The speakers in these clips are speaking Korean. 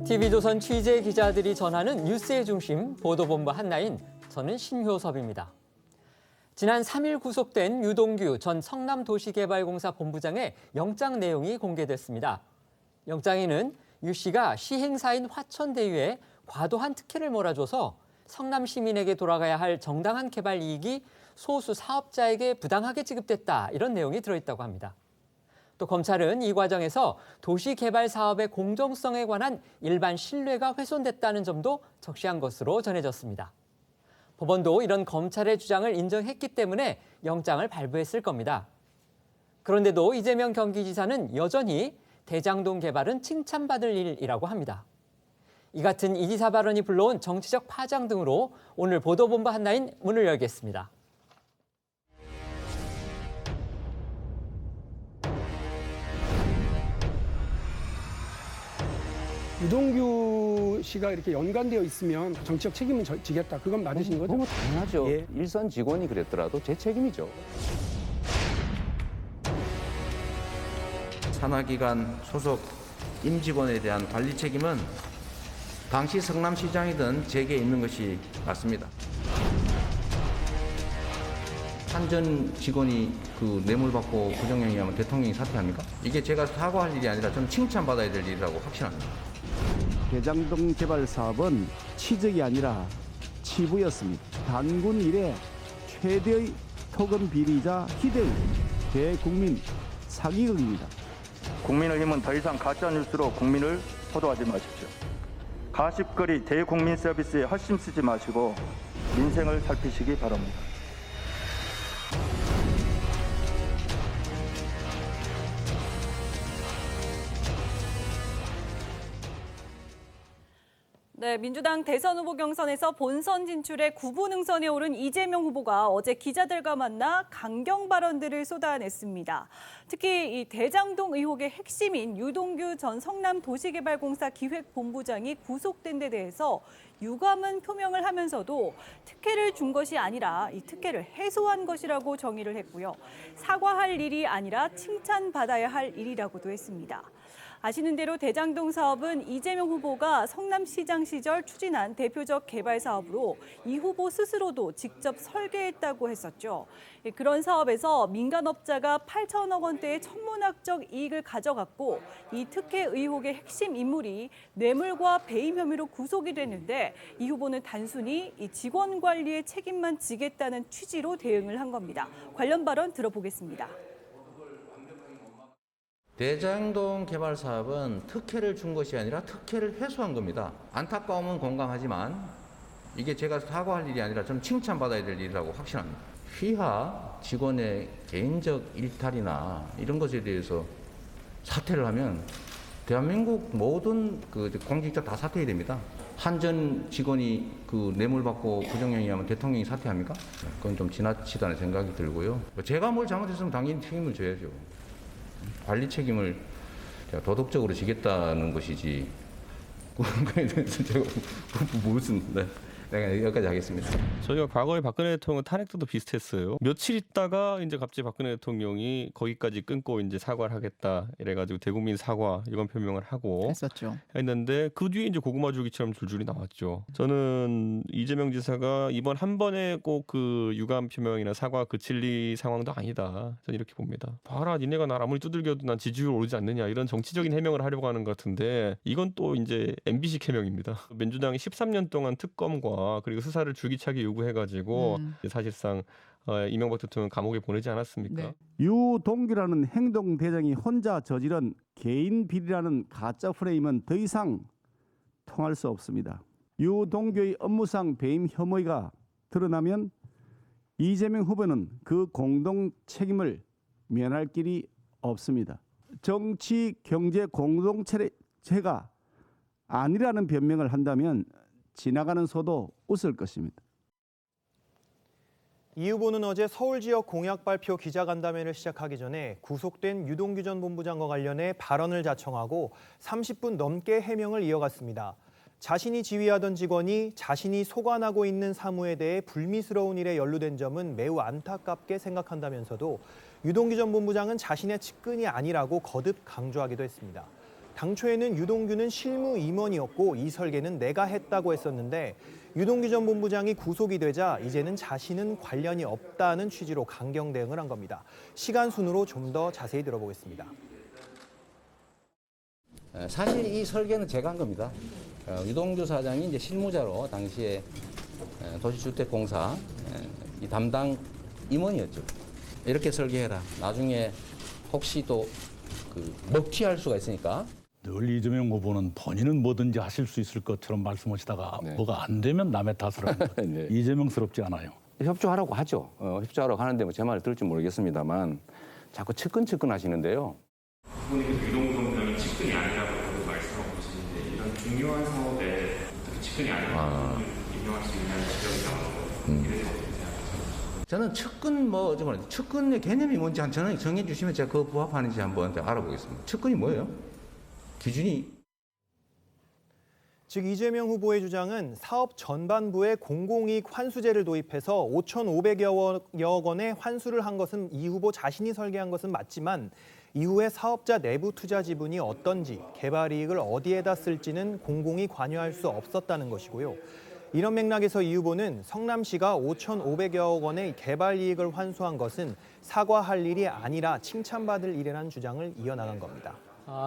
TV조선 취재 기자들이 전하는 뉴스의 중심, 보도본부 한나인, 저는 신효섭입니다. 지난 3일 구속된 유동규 전 성남도시개발공사 본부장의 영장 내용이 공개됐습니다. 영장에는 유 씨가 시행사인 화천대유에 과도한 특혜를 몰아줘서 성남 시민에게 돌아가야 할 정당한 개발 이익이 소수 사업자에게 부당하게 지급됐다, 이런 내용이 들어있다고 합니다. 또 검찰은 이 과정에서 도시개발 사업의 공정성에 관한 일반 신뢰가 훼손됐다는 점도 적시한 것으로 전해졌습니다. 법원도 이런 검찰의 주장을 인정했기 때문에 영장을 발부했을 겁니다. 그런데도 이재명 경기지사는 여전히 대장동 개발은 칭찬받을 일이라고 합니다. 이 같은 이 지사 발언이 불러온 정치적 파장 등으로 오늘 보도본부 한나인 문을 열겠습니다. 유동규 씨가 이렇게 연관되어 있으면 정치적 책임은 지겠다. 그건 맞으신 거죠? 너무 당연하죠. 예. 일선 직원이 그랬더라도 제 책임이죠. 산하기관 소속 임직원에 대한 관리 책임은 당시 성남시장이든 제게 있는 것이 맞습니다. 한 전 직원이 그 뇌물 받고 부정행위하면 대통령이 사퇴합니까? 이게 제가 사과할 일이 아니라 저는 칭찬받아야 될 일이라고 확신합니다. 대장동 개발 사업은 취득이 아니라 치부였습니다. 단군 이래 최대의 토금 비리자 희대의 대국민 사기극입니다. 국민의 힘은 더 이상 가짜뉴스로 국민을 호도하지 마십시오. 가십거리 대국민 서비스에 헛심 쓰지 마시고 민생을 살피시기 바랍니다. 네, 민주당 대선 후보 경선에서 본선 진출에 구분응선에 오른 이재명 후보가 어제 기자들과 만나 강경 발언들을 쏟아냈습니다. 특히 이 대장동 의혹의 핵심인 유동규 전 성남도시개발공사 기획본부장이 구속된 데 대해서 유감은 표명을 하면서도 특혜를 준 것이 아니라 이 특혜를 해소한 것이라고 정의를 했고요. 사과할 일이 아니라 칭찬받아야 할 일이라고도 했습니다. 아시는 대로 대장동 사업은 이재명 후보가 성남시장 시절 추진한 대표적 개발 사업으로 이 후보 스스로도 직접 설계했다고 했었죠. 그런 사업에서 민간업자가 8천억 원대의 천문학적 이익을 가져갔고 이 특혜 의혹의 핵심 인물이 뇌물과 배임 혐의로 구속이 됐는데 이 후보는 단순히 이 직원 관리의 책임만 지겠다는 취지로 대응을 한 겁니다. 관련 발언 들어보겠습니다. 대장동 개발 사업은 특혜를 준 것이 아니라 특혜를 해소한 겁니다. 안타까움은 공감하지만 이게 제가 사과할 일이 아니라 좀 칭찬받아야 될 일이라고 확신합니다. 휘하 직원의 개인적 일탈이나 이런 것에 대해서 사퇴를 하면 대한민국 모든 그 공직자 다 사퇴해야 됩니다. 한 전 직원이 그 뇌물 받고 부정행위하면 대통령이 사퇴합니까? 그건 좀 지나치다는 생각이 들고요. 제가 뭘 잘못했으면 당연히 책임을 져야죠. 관리 책임을 제가 도덕적으로 지겠다는 것이지 그거에 대해서 제가 무슨 내가 여기까지 하겠습니다. 저희가 과거에 박근혜 대통령 탄핵 때도 비슷했어요. 며칠 있다가 이제 갑자기 박근혜 대통령이 거기까지 끊고 이제 사과를 하겠다 이래가지고 대국민 사과 이건 표명을 하고 했었죠. 했는데 그 뒤에 이제 고구마 줄기처럼 줄줄이 나왔죠. 저는 이재명 지사가 이번 한 번에 꼭 그 유감 표명이나 사과 그칠 리 상황도 아니다. 저는 이렇게 봅니다. 봐라, 니네가 날 아무리 두들겨도 난 지지율 오르지 않느냐 이런 정치적인 해명을 하려고 하는 것 같은데 이건 또 이제 MB식 해명입니다. 민주당이 13년 동안 특검과 그리고 수사를 줄기차게 요구해가지고 사실상 이명박 대통령 감옥에 보내지 않았습니까? 네. 유동규라는 행동 대장이 혼자 저지른 개인 비리라는 가짜 프레임은 더 이상 통할 수 없습니다. 유동규의 업무상 배임 혐의가 드러나면 이재명 후보는 그 공동 책임을 면할 길이 없습니다. 정치 경제 공동체가 아니라는 변명을 한다면 지나가는 소도 웃을 것입니다. 이 후보는 어제 서울 지역 공약 발표 기자간담회를 시작하기 전에 구속된 유동규 전 본부장과 관련해 발언을 자청하고 30분 넘게 해명을 이어갔습니다. 자신이 지휘하던 직원이 자신이 소관하고 있는 사무에 대해 불미스러운 일에 연루된 점은 매우 안타깝게 생각한다면서도 유동규 전 본부장은 자신의 측근이 아니라고 거듭 강조하기도 했습니다. 당초에는 유동규는 실무 임원이었고 이 설계는 내가 했다고 했었는데 유동규 전 본부장이 구속이 되자 이제는 자신은 관련이 없다는 취지로 강경 대응을 한 겁니다. 시간 순으로 좀 더 자세히 들어보겠습니다. 사실 이 설계는 제가 한 겁니다. 유동규 사장이 이제 실무자로 당시에 도시주택공사 이 담당 임원이었죠. 이렇게 설계해라. 나중에 혹시 또 먹튀할 수가 있으니까. 늘 이재명 후보는 본인은 뭐든지 하실 수 있을 것처럼 말씀하시다가 뭐가 안 되면 남의 탓을 합니다. 네. 이재명스럽지 않아요. 협조하라고 하죠. 협조하라고 하는데 뭐 제 말을 들을지 모르겠습니다만 자꾸 측근 하시는데요. 그분이 유동규 본부장이 측근이 아니라고 말씀하고 계시는데 이런 중요한 사업에 어떻게 측근이 아니라고 임명할 수 있냐는 지적이 나오고 이래서 어떻게 생각하세요? 저는 측근의 개념이 뭔지 저는 정해 주시면 제가 그 부합하는지 한번 알아보겠습니다. 측근이 뭐예요? 기준이. 즉 이재명 후보의 주장은 사업 전반부에 공공이익 환수제를 도입해서 5,500여 원의 환수를 한 것은 이 후보 자신이 설계한 것은 맞지만 이후에 사업자 내부 투자 지분이 어떤지 개발 이익을 어디에다 쓸지는 공공이 관여할 수 없었다는 것이고요. 이런 맥락에서 이 후보는 성남시가 5,500여 원의 개발 이익을 환수한 것은 사과할 일이 아니라 칭찬받을 일이라는 주장을 이어나간 겁니다.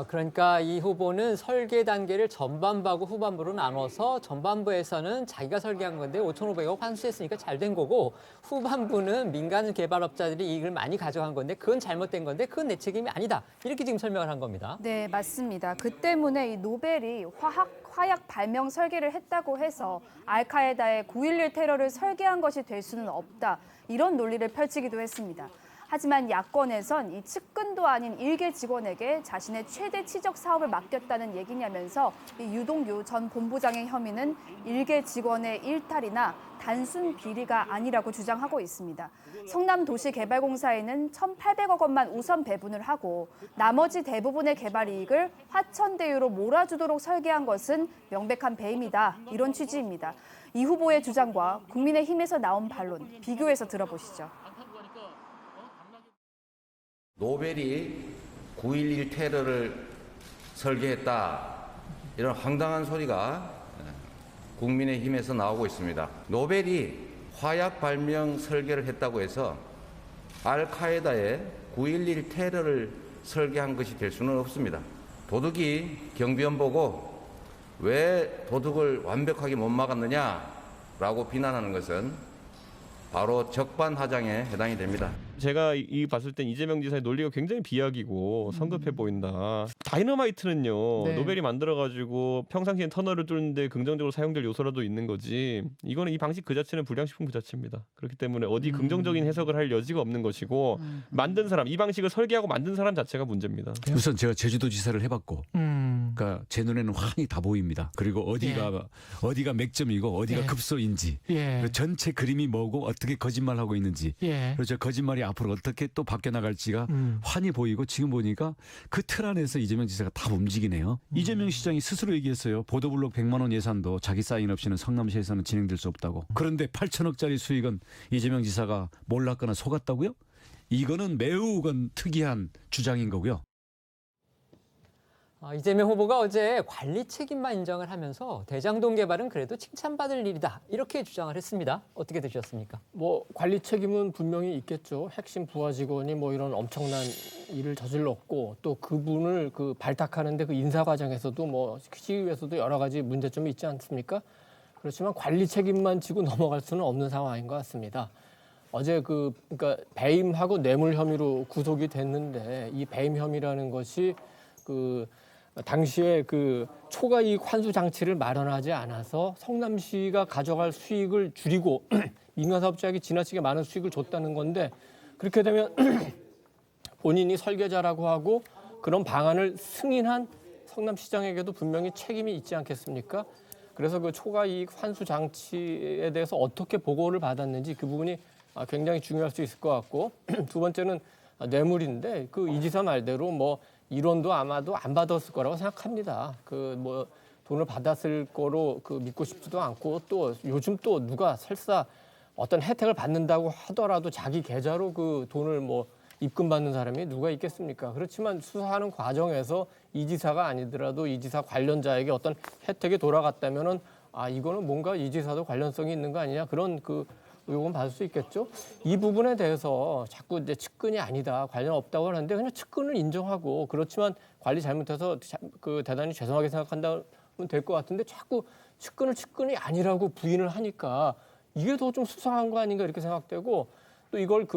그러니까 이 후보는 설계 단계를 전반부하고 후반부로 나눠서 전반부에서는 자기가 설계한 건데 5,500억 환수했으니까 잘 된 거고 후반부는 민간 개발업자들이 이익을 많이 가져간 건데 그건 잘못된 건데 그건 내 책임이 아니다. 이렇게 지금 설명을 한 겁니다. 네, 맞습니다. 그 때문에 이 노벨이 화약 발명 설계를 했다고 해서 알카에다의 9.11 테러를 설계한 것이 될 수는 없다. 이런 논리를 펼치기도 했습니다. 하지만 야권에선 이 측근도 아닌 일개 직원에게 자신의 최대 치적 사업을 맡겼다는 얘기냐면서 이 유동규 전 본부장의 혐의는 일개 직원의 일탈이나 단순 비리가 아니라고 주장하고 있습니다. 성남도시개발공사에는 1,800억 원만 우선 배분을 하고 나머지 대부분의 개발 이익을 화천대유로 몰아주도록 설계한 것은 명백한 배임이다. 이런 취지입니다. 이 후보의 주장과 국민의힘에서 나온 반론 비교해서 들어보시죠. 노벨이 9.11 테러를 설계했다. 이런 황당한 소리가 국민의힘에서 나오고 있습니다. 노벨이 화약 발명 설계를 했다고 해서 알카에다의 9.11 테러를 설계한 것이 될 수는 없습니다. 도둑이 경비원 보고 왜 도둑을 완벽하게 못 막았느냐라고 비난하는 것은 바로 적반하장에 해당이 됩니다. 제가 봤을 땐 이재명 지사의 논리가 굉장히 비약이고 성급해 보인다. 다이너마이트는요. 노벨이 만들어가지고 평상시엔 터널을 뚫는데 긍정적으로 사용될 요소라도 있는 거지. 이거는 이 방식 그 자체는 불량식품 그 자체입니다. 그렇기 때문에 어디 긍정적인 해석을 할 여지가 없는 것이고 만든 사람, 이 방식을 설계하고 만든 사람 자체가 문제입니다. 우선 제가 제주도지사를 해봤고 그러니까 제 눈에는 환히 다 보입니다. 그리고 어디가 맥점이고 어디가 급소인지 그 전체 그림이 뭐고 어떻게 거짓말하고 있는지 그리고 저 거짓말이 앞으로 어떻게 또 바뀌어 나갈지가 환히 보이고 지금 보니까 그 틀 안에서 이재명 지사가 다 움직이네요. 이재명 시장이 스스로 얘기했어요. 보도블록 100만 원 예산도 자기 사인 없이는 성남시에서는 진행될 수 없다고. 그런데 8천억짜리 수익은 이재명 지사가 몰랐거나 속았다고요? 이거는 매우 특이한 주장인 거고요. 이재명 후보가 어제 관리 책임만 인정을 하면서 대장동 개발은 그래도 칭찬받을 일이다. 이렇게 주장을 했습니다. 어떻게 되셨습니까? 관리 책임은 분명히 있겠죠. 핵심 부하 직원이 이런 엄청난 일을 저질렀고 또 그분을 발탁하는데 그 인사 과정에서도 시의회에서도 여러 가지 문제점이 있지 않습니까? 그렇지만 관리 책임만 지고 넘어갈 수는 없는 상황인 것 같습니다. 어제 그러니까 배임하고 뇌물 혐의로 구속이 됐는데 이 배임 혐의라는 것이 당시에 초과이익 환수 장치를 마련하지 않아서 성남시가 가져갈 수익을 줄이고 민간 사업자에게 지나치게 많은 수익을 줬다는 건데 그렇게 되면 본인이 설계자라고 하고 그런 방안을 승인한 성남시장에게도 분명히 책임이 있지 않겠습니까? 그래서 그 초과이익 환수 장치에 대해서 어떻게 보고를 받았는지 그 부분이 굉장히 중요할 수 있을 것 같고 두 번째는 뇌물인데 이 지사 말대로 이론도 아마도 안 받았을 거라고 생각합니다. 돈을 받았을 거로 믿고 싶지도 않고 또 요즘 또 누가 설사 어떤 혜택을 받는다고 하더라도 자기 계좌로 돈을 입금받는 사람이 누가 있겠습니까? 그렇지만 수사하는 과정에서 이 지사가 아니더라도 이 지사 관련자에게 어떤 혜택이 돌아갔다면은 이거는 뭔가 이 지사도 관련성이 있는 거 아니냐 그런 그 의혹은 받을 수 있겠죠. 이 부분에 대해서 자꾸 이제 측근이 아니다, 관련 없다고 하는데 그냥 측근을 인정하고 그렇지만 관리 잘못해서 대단히 죄송하게 생각한다면 될 것 같은데 자꾸 측근이 아니라고 부인을 하니까 이게 더 좀 수상한 거 아닌가 이렇게 생각되고 또 이걸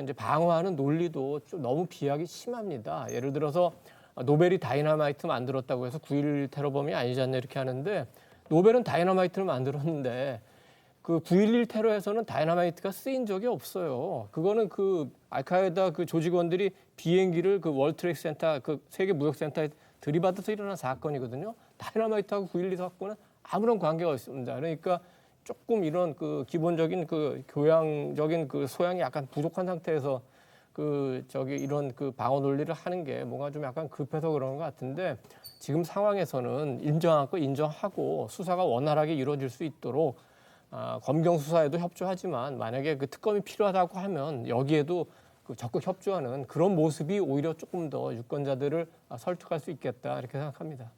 이제 방어하는 논리도 좀 너무 비약이 심합니다. 예를 들어서 노벨이 다이너마이트 만들었다고 해서 9.11 테러범이 아니지 않냐 이렇게 하는데 노벨은 다이너마이트를 만들었는데 그 9.11 테러에서는 다이너마이트가 쓰인 적이 없어요. 그거는 알카에다 조직원들이 비행기를 월트레이드 센터, 세계 무역센터에 들이받아서 일어난 사건이거든요. 다이너마이트하고 9.12 사건은 아무런 관계가 없습니다. 그러니까 조금 이런 기본적인 교양적인 소양이 약간 부족한 상태에서 이런 방어 논리를 하는 게 뭔가 좀 약간 급해서 그런 것 같은데 지금 상황에서는 인정할 거 인정하고 수사가 원활하게 이루어질 수 있도록 검경 수사에도 협조하지만 만약에 특검이 필요하다고 하면 여기에도 적극 협조하는 그런 모습이 오히려 조금 더 유권자들을 설득할 수 있겠다 이렇게 생각합니다.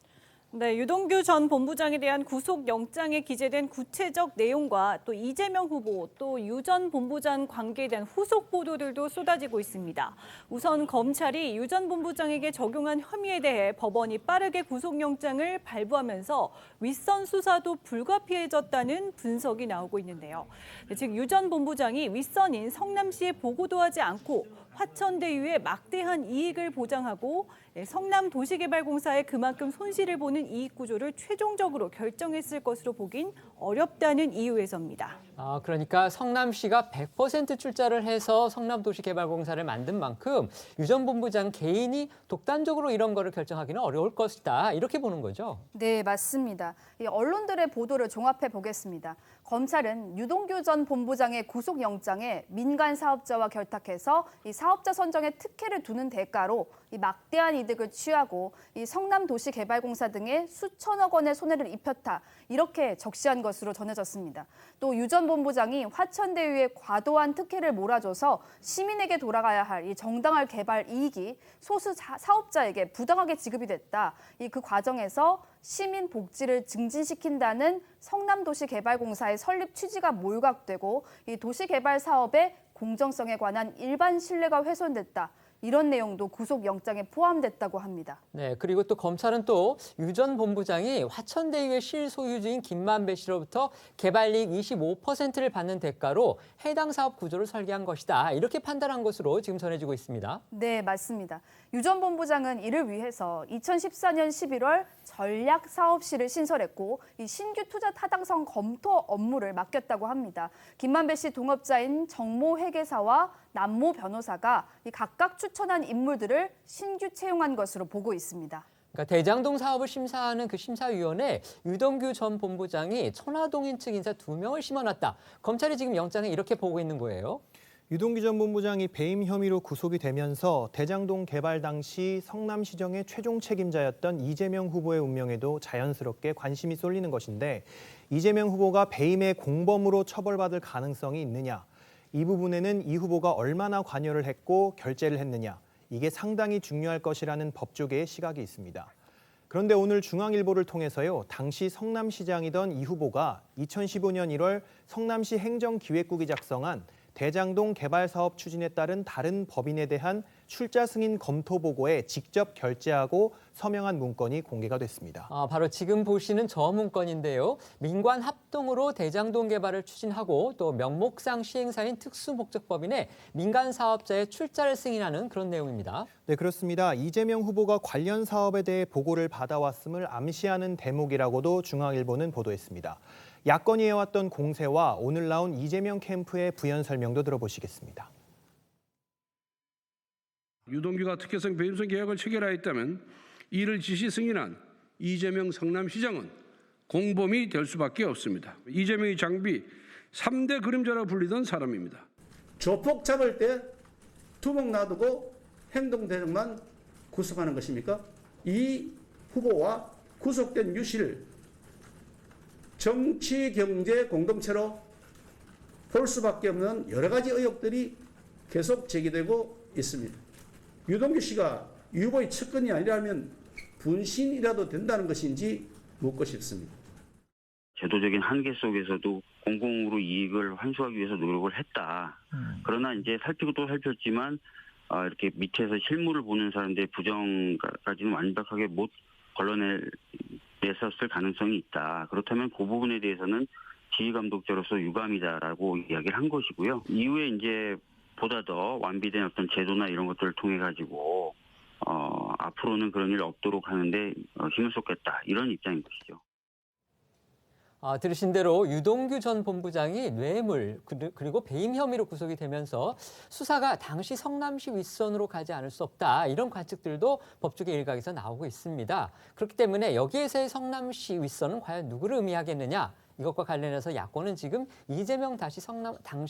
네, 유동규 전 본부장에 대한 구속영장에 기재된 구체적 내용과 또 이재명 후보, 또 유 전 본부장 관계에 대한 후속 보도들도 쏟아지고 있습니다. 우선 검찰이 유 전 본부장에게 적용한 혐의에 대해 법원이 빠르게 구속영장을 발부하면서 윗선 수사도 불가피해졌다는 분석이 나오고 있는데요. 즉, 유 전 본부장이 윗선인 성남시에 보고도 하지 않고 화천대유에 막대한 이익을 보장하고 성남도시개발공사에 그만큼 손실을 보는 이익 구조를 최종적으로 결정했을 것으로 보긴 어렵다는 이유에서입니다. 그러니까 성남시가 100% 출자를 해서 성남도시개발공사를 만든 만큼 유 전 본부장 개인이 독단적으로 이런 거를 결정하기는 어려울 것이다. 이렇게 보는 거죠. 네, 맞습니다. 언론들의 보도를 종합해 보겠습니다. 검찰은 유동규 전 본부장의 구속영장에 민간 사업자와 결탁해서 이 사업자 선정에 특혜를 두는 대가로 이 막대한 이득을 취하고 이 성남도시개발공사 등에 수천억 원의 손해를 입혔다. 이렇게 적시한 것으로 전해졌습니다. 또 유 전 본부장이 화천대유에 과도한 특혜를 몰아줘서 시민에게 돌아가야 할 이 정당한 개발 이익이 소수 사업자에게 부당하게 지급이 됐다. 그 과정에서 시민 복지를 증진시킨다는 성남도시개발공사의 설립 취지가 몰각되고 이 도시개발 사업의 공정성에 관한 일반 신뢰가 훼손됐다. 이런 내용도 구속영장에 포함됐다고 합니다. 네, 그리고 또 검찰은 또 유 전 본부장이 화천대유의 실소유주인 김만배 씨로부터 개발이익 25%를 받는 대가로 해당 사업 구조를 설계한 것이다. 이렇게 판단한 것으로 지금 전해지고 있습니다. 네, 맞습니다. 유 전 본부장은 이를 위해서 2014년 11월 전략사업실을 신설했고 이 신규 투자 타당성 검토 업무를 맡겼다고 합니다. 김만배 씨 동업자인 정모 회계사와 남모 변호사가 각각 추천한 인물들을 신규 채용한 것으로 보고 있습니다. 그러니까 대장동 사업을 심사하는 심사위원회 유동규 전 본부장이 천화동인 측 인사 2명을 심어놨다. 검찰이 지금 영장에 이렇게 보고 있는 거예요. 유동규 전 본부장이 배임 혐의로 구속이 되면서 대장동 개발 당시 성남시정의 최종 책임자였던 이재명 후보의 운명에도 자연스럽게 관심이 쏠리는 것인데 이재명 후보가 배임의 공범으로 처벌받을 가능성이 있느냐. 이 부분에는 이 후보가 얼마나 관여를 했고 결재를 했느냐. 이게 상당히 중요할 것이라는 법조계의 시각이 있습니다. 그런데 오늘 중앙일보를 통해서요. 당시 성남시장이던 이 후보가 2015년 1월 성남시 행정기획국이 작성한 대장동 개발 사업 추진에 따른 다른 법인에 대한 출자 승인 검토 보고에 직접 결재하고 서명한 문건이 공개가 됐습니다. 바로 지금 보시는 저 문건인데요. 민관 합동으로 대장동 개발을 추진하고 또 명목상 시행사인 특수목적법인에 민간 사업자의 출자를 승인하는 그런 내용입니다. 네, 그렇습니다. 이재명 후보가 관련 사업에 대해 보고를 받아왔음을 암시하는 대목이라고도 중앙일보는 보도했습니다. 야권이 해왔던 공세와 오늘 나온 이재명 캠프의 부연 설명도 들어보시겠습니다. 유동규가 특혜성 배임성 계약을 체결하였다면 이를 지시 승인한 이재명 성남시장은 공범이 될 수밖에 없습니다. 이재명의 장비 3대 그림자라 불리던 사람입니다. 조폭 잡을 때 두목 놔두고 행동대장만 구속하는 것입니까? 이 후보와 구속된 유 씨를 정치, 경제 공동체로 볼 수밖에 없는 여러 가지 의혹들이 계속 제기되고 있습니다. 유동규 씨가 유 후보의 측근이 아니라면 분신이라도 된다는 것인지 묻고 싶습니다. 제도적인 한계 속에서도 공공으로 이익을 환수하기 위해서 노력을 했다. 그러나 이제 살피고 또 살폈지만 이렇게 밑에서 실무를 보는 사람들의 부정까지는 완벽하게 못 걸러냈었을 가능성이 있다. 그렇다면 그 부분에 대해서는 지휘감독자로서 유감이다라고 이야기를 한 것이고요. 이후에 이제 보다 더 완비된 어떤 제도나 이런 것들을 통해 가지고 앞으로는 그런 일 없도록 하는데 힘을 쏟겠다 이런 입장인 것이죠. 들으신 대로 유동규 전 본부장이 뇌물 그리고 배임 혐의로 구속이 되면서 수사가 당시 성남시 윗선으로 가지 않을 수 없다. 이런 관측들도 법조계 일각에서 나오고 있습니다. 그렇기 때문에 여기에서의 성남시 윗선은 과연 누구를 의미하겠느냐. 이것과 관련해서 야권은 지금 이재명 당시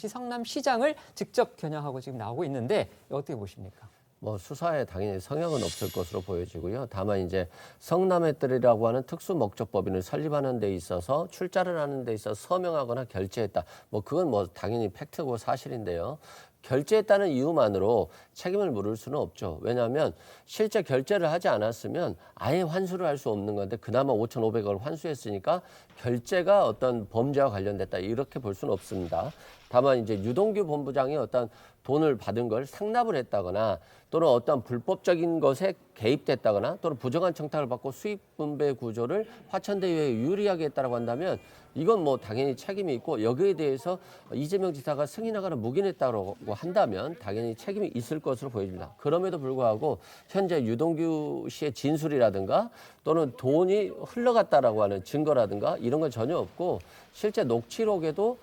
성남시장을 직접 겨냥하고 지금 나오고 있는데 어떻게 보십니까? 뭐 수사에 당연히 성역은 없을 것으로 보여지고요. 다만 이제 성남의 뜰이라고 하는 특수 목적 법인을 설립하는 데 있어서 출자를 하는 데 있어서 서명하거나 결제했다. 뭐 그건 뭐 당연히 팩트고 사실인데요. 결제했다는 이유만으로 책임을 물을 수는 없죠. 왜냐하면 실제 결제를 하지 않았으면 아예 환수를 할 수 없는 건데 그나마 5,500억을 환수했으니까 결제가 어떤 범죄와 관련됐다 이렇게 볼 수는 없습니다. 다만 이제 유동규 본부장이 어떤 돈을 받은 걸 상납을 했다거나 또는 어떤 불법적인 것에 개입됐다거나 또는 부정한 청탁을 받고 수익 분배 구조를 화천대유에 유리하게 했다고 한다면 이건 뭐 당연히 책임이 있고 여기에 대해서 이재명 지사가 승인하거나 묵인했다고 한다면 당연히 책임이 있을 것으로 보여집니다. 그럼에도 불구하고 현재 유동규 씨의 진술이라든가 또는 돈이 흘러갔다라고 하는 증거라든가 이런 건 전혀 없고 실제 녹취록에도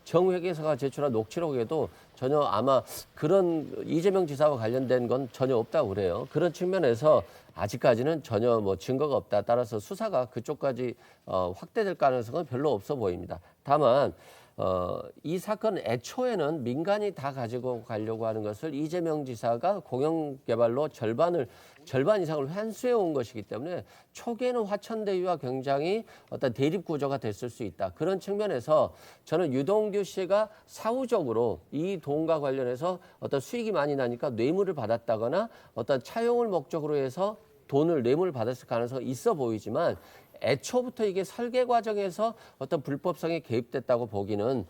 정 회계사가 제출한 녹취록에도 전혀 아마 그런 이재명 지사와 관련된 건 전혀 없다고 그래요. 그런 측면에서 아직까지는 전혀 뭐 증거가 없다. 따라서 수사가 그쪽까지 확대될 가능성은 별로 없어 보입니다. 다만 이 사건 애초에는 민간이 다 가지고 가려고 하는 것을 이재명 지사가 공영개발로 절반 이상을 환수해 온 것이기 때문에 초기에는 화천대유와 굉장히 어떤 대립 구조가 됐을 수 있다. 그런 측면에서 저는 유동규 씨가 사후적으로 이 돈과 관련해서 어떤 수익이 많이 나니까 뇌물을 받았다거나 어떤 차용을 목적으로 해서 뇌물을 받았을 가능성이 있어 보이지만 애초부터 이게 설계 과정에서 어떤 불법성에 개입됐다고 보기는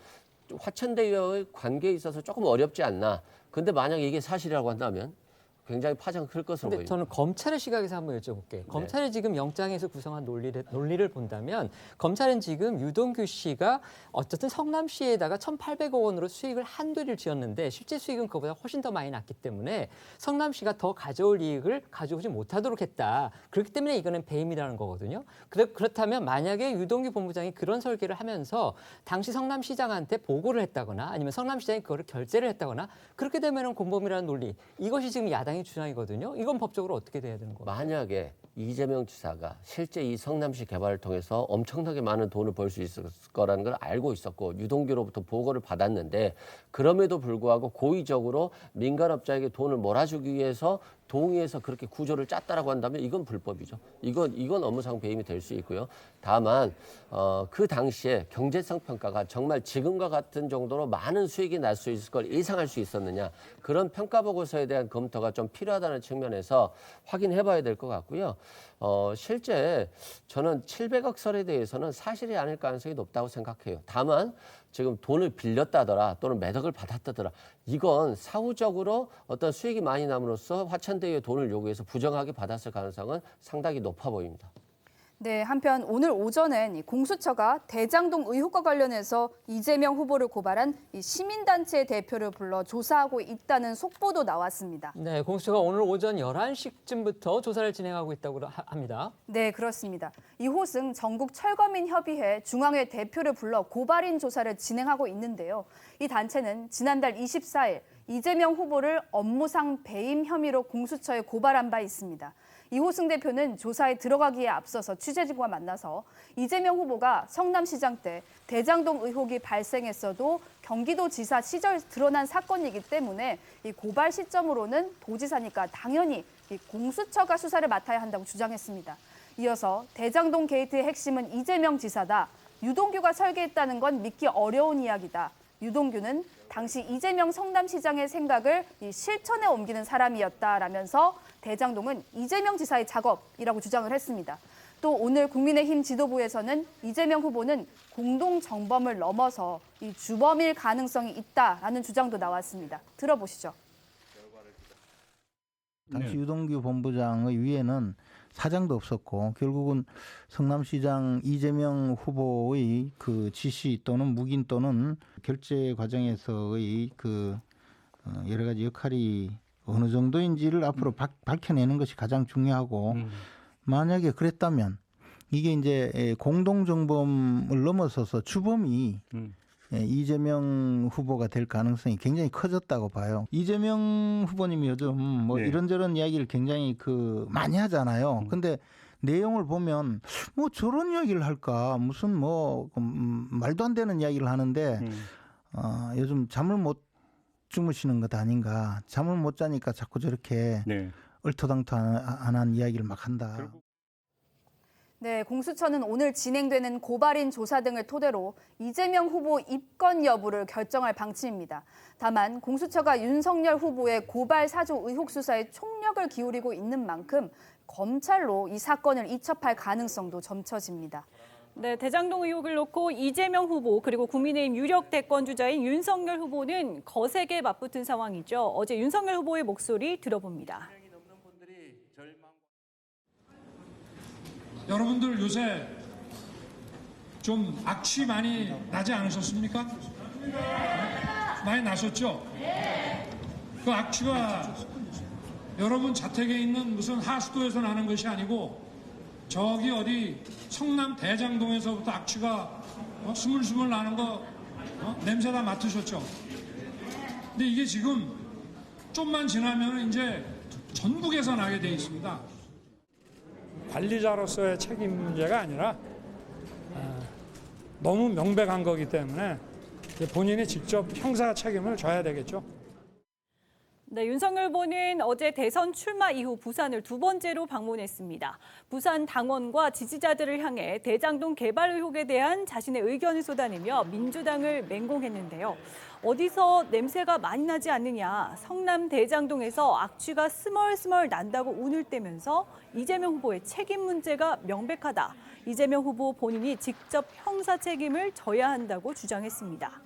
화천대유의 관계에 있어서 조금 어렵지 않나. 근데 만약 이게 사실이라고 한다면 굉장히 파장이 클 것으로 근데 보입니다. 저는 검찰의 시각에서 한번 여쭤볼게요. 검찰이 지금 영장에서 구성한 논리를 본다면 검찰은 지금 유동규 씨가 어쨌든 성남시에다가 1,800억 원으로 수익을 한도를 지었는데 실제 수익은 그보다 훨씬 더 많이 났기 때문에 성남시가 더 가져올 이익을 가져오지 못하도록 했다. 그렇기 때문에 이거는 배임이라는 거거든요. 그렇다면 만약에 유동규 본부장이 그런 설계를 하면서 당시 성남시장한테 보고를 했다거나 아니면 성남시장이 그거를 결제를 했다거나 그렇게 되면은 공범이라는 논리 이것이 지금 야당의 주장이거든요. 이건 법적으로 어떻게 돼야 되는 거예요? 만약에 이재명 지사가 실제 이 성남시 개발을 통해서 엄청나게 많은 돈을 벌 수 있을 거라는 걸 알고 있었고 유동규로부터 보고를 받았는데 그럼에도 불구하고 고의적으로 민간업자에게 돈을 몰아주기 위해서 동의해서 그렇게 구조를 짰다라고 한다면 이건 불법이죠. 이건 업무상 배임이 될 수 있고요. 다만 그 당시에 경제성 평가가 정말 지금과 같은 정도로 많은 수익이 날 수 있을 걸 예상할 수 있었느냐 그런 평가 보고서에 대한 검토가 좀 필요하다는 측면에서 확인해봐야 될 것 같고요. 실제 저는 700억 설에 대해서는 사실이 아닐 가능성이 높다고 생각해요. 다만 지금 돈을 빌렸다더라 또는 매덕을 받았다더라 이건 사후적으로 어떤 수익이 많이 남으로써 화천대유에 돈을 요구해서 부정하게 받았을 가능성은 상당히 높아 보입니다. 네, 한편 오늘 오전엔 공수처가 대장동 의혹과 관련해서 이재명 후보를 고발한 이 시민단체 대표를 불러 조사하고 있다는 속보도 나왔습니다. 네, 공수처가 오늘 오전 11시쯤부터 조사를 진행하고 있다고 합니다. 네, 그렇습니다. 이호승 전국철거민협의회 중앙회 대표를 불러 고발인 조사를 진행하고 있는데요. 이 단체는 지난달 24일 이재명 후보를 업무상 배임 혐의로 공수처에 고발한 바 있습니다. 이호승 대표는 조사에 들어가기에 앞서서 취재진과 만나서 이재명 후보가 성남시장 때 대장동 의혹이 발생했어도 경기도지사 시절 드러난 사건이기 때문에 이 고발 시점으로는 도지사니까 당연히 이 공수처가 수사를 맡아야 한다고 주장했습니다. 이어서 대장동 게이트의 핵심은 이재명 지사다. 유동규가 설계했다는 건 믿기 어려운 이야기다. 유동규는 당시 이재명 성남시장의 생각을 실천에 옮기는 사람이었다라면서 대장동은 이재명 지사의 작업이라고 주장을 했습니다. 또 오늘 국민의힘 지도부에서는 이재명 후보는 공동정범을 넘어서 이 주범일 가능성이 있다라는 주장도 나왔습니다. 들어보시죠. 당시 유동규 본부장의 위에는 사장도 없었고 결국은 성남시장 이재명 후보의 그 지시 또는 묵인 또는 결재 과정에서의 그 여러 가지 역할이 어느 정도인지를 앞으로 밝혀내는 것이 가장 중요하고 만약에 그랬다면 이게 이제 공동정범을 넘어서서 주범이 이재명 후보가 될 가능성이 굉장히 커졌다고 봐요. 이재명 후보님이 요즘 뭐 이런저런 이야기를 굉장히 많이 하잖아요. 근데 내용을 보면 뭐 저런 이야기를 할까 무슨 뭐 말도 안 되는 이야기를 하는데 요즘 잠을 못 주무시는 것 아닌가. 잠을 못 자니까 자꾸 저렇게 얼토당토한 이야기를 막 한다. 네, 공수처는 오늘 진행되는 고발인 조사 등을 토대로 이재명 후보 입건 여부를 결정할 방침입니다. 다만 공수처가 윤석열 후보의 고발 사주 의혹 수사에 총력을 기울이고 있는 만큼 검찰로 이 사건을 이첩할 가능성도 점쳐집니다. 네, 대장동 의혹을 놓고 이재명 후보 그리고 국민의힘 유력 대권주자인 윤석열 후보는 거세게 맞붙은 상황이죠. 어제 윤석열 후보의 목소리 들어봅니다. 여러분들 요새 좀 악취 많이 나지 않으셨습니까? 많이 나셨죠? 그 악취가 여러분 자택에 있는 무슨 하수도에서 나는 것이 아니고 저기 어디 성남 대장동에서부터 악취가 스물스물 나는 거 냄새 다 맡으셨죠? 근데 이게 지금 좀만 지나면 이제 전국에서 나게 돼 있습니다. 관리자로서의 책임 문제가 아니라 너무 명백한 거기 때문에 본인이 직접 형사 책임을 져야 되겠죠. 네, 윤석열 후보는 어제 대선 출마 이후 부산을 두 번째로 방문했습니다. 부산 당원과 지지자들을 향해 대장동 개발 의혹에 대한 자신의 의견을 쏟아내며 민주당을 맹공했는데요. 어디서 냄새가 많이 나지 않느냐, 성남 대장동에서 악취가 스멀스멀 난다고 운을 떼면서 이재명 후보의 책임 문제가 명백하다. 이재명 후보 본인이 직접 형사 책임을 져야 한다고 주장했습니다.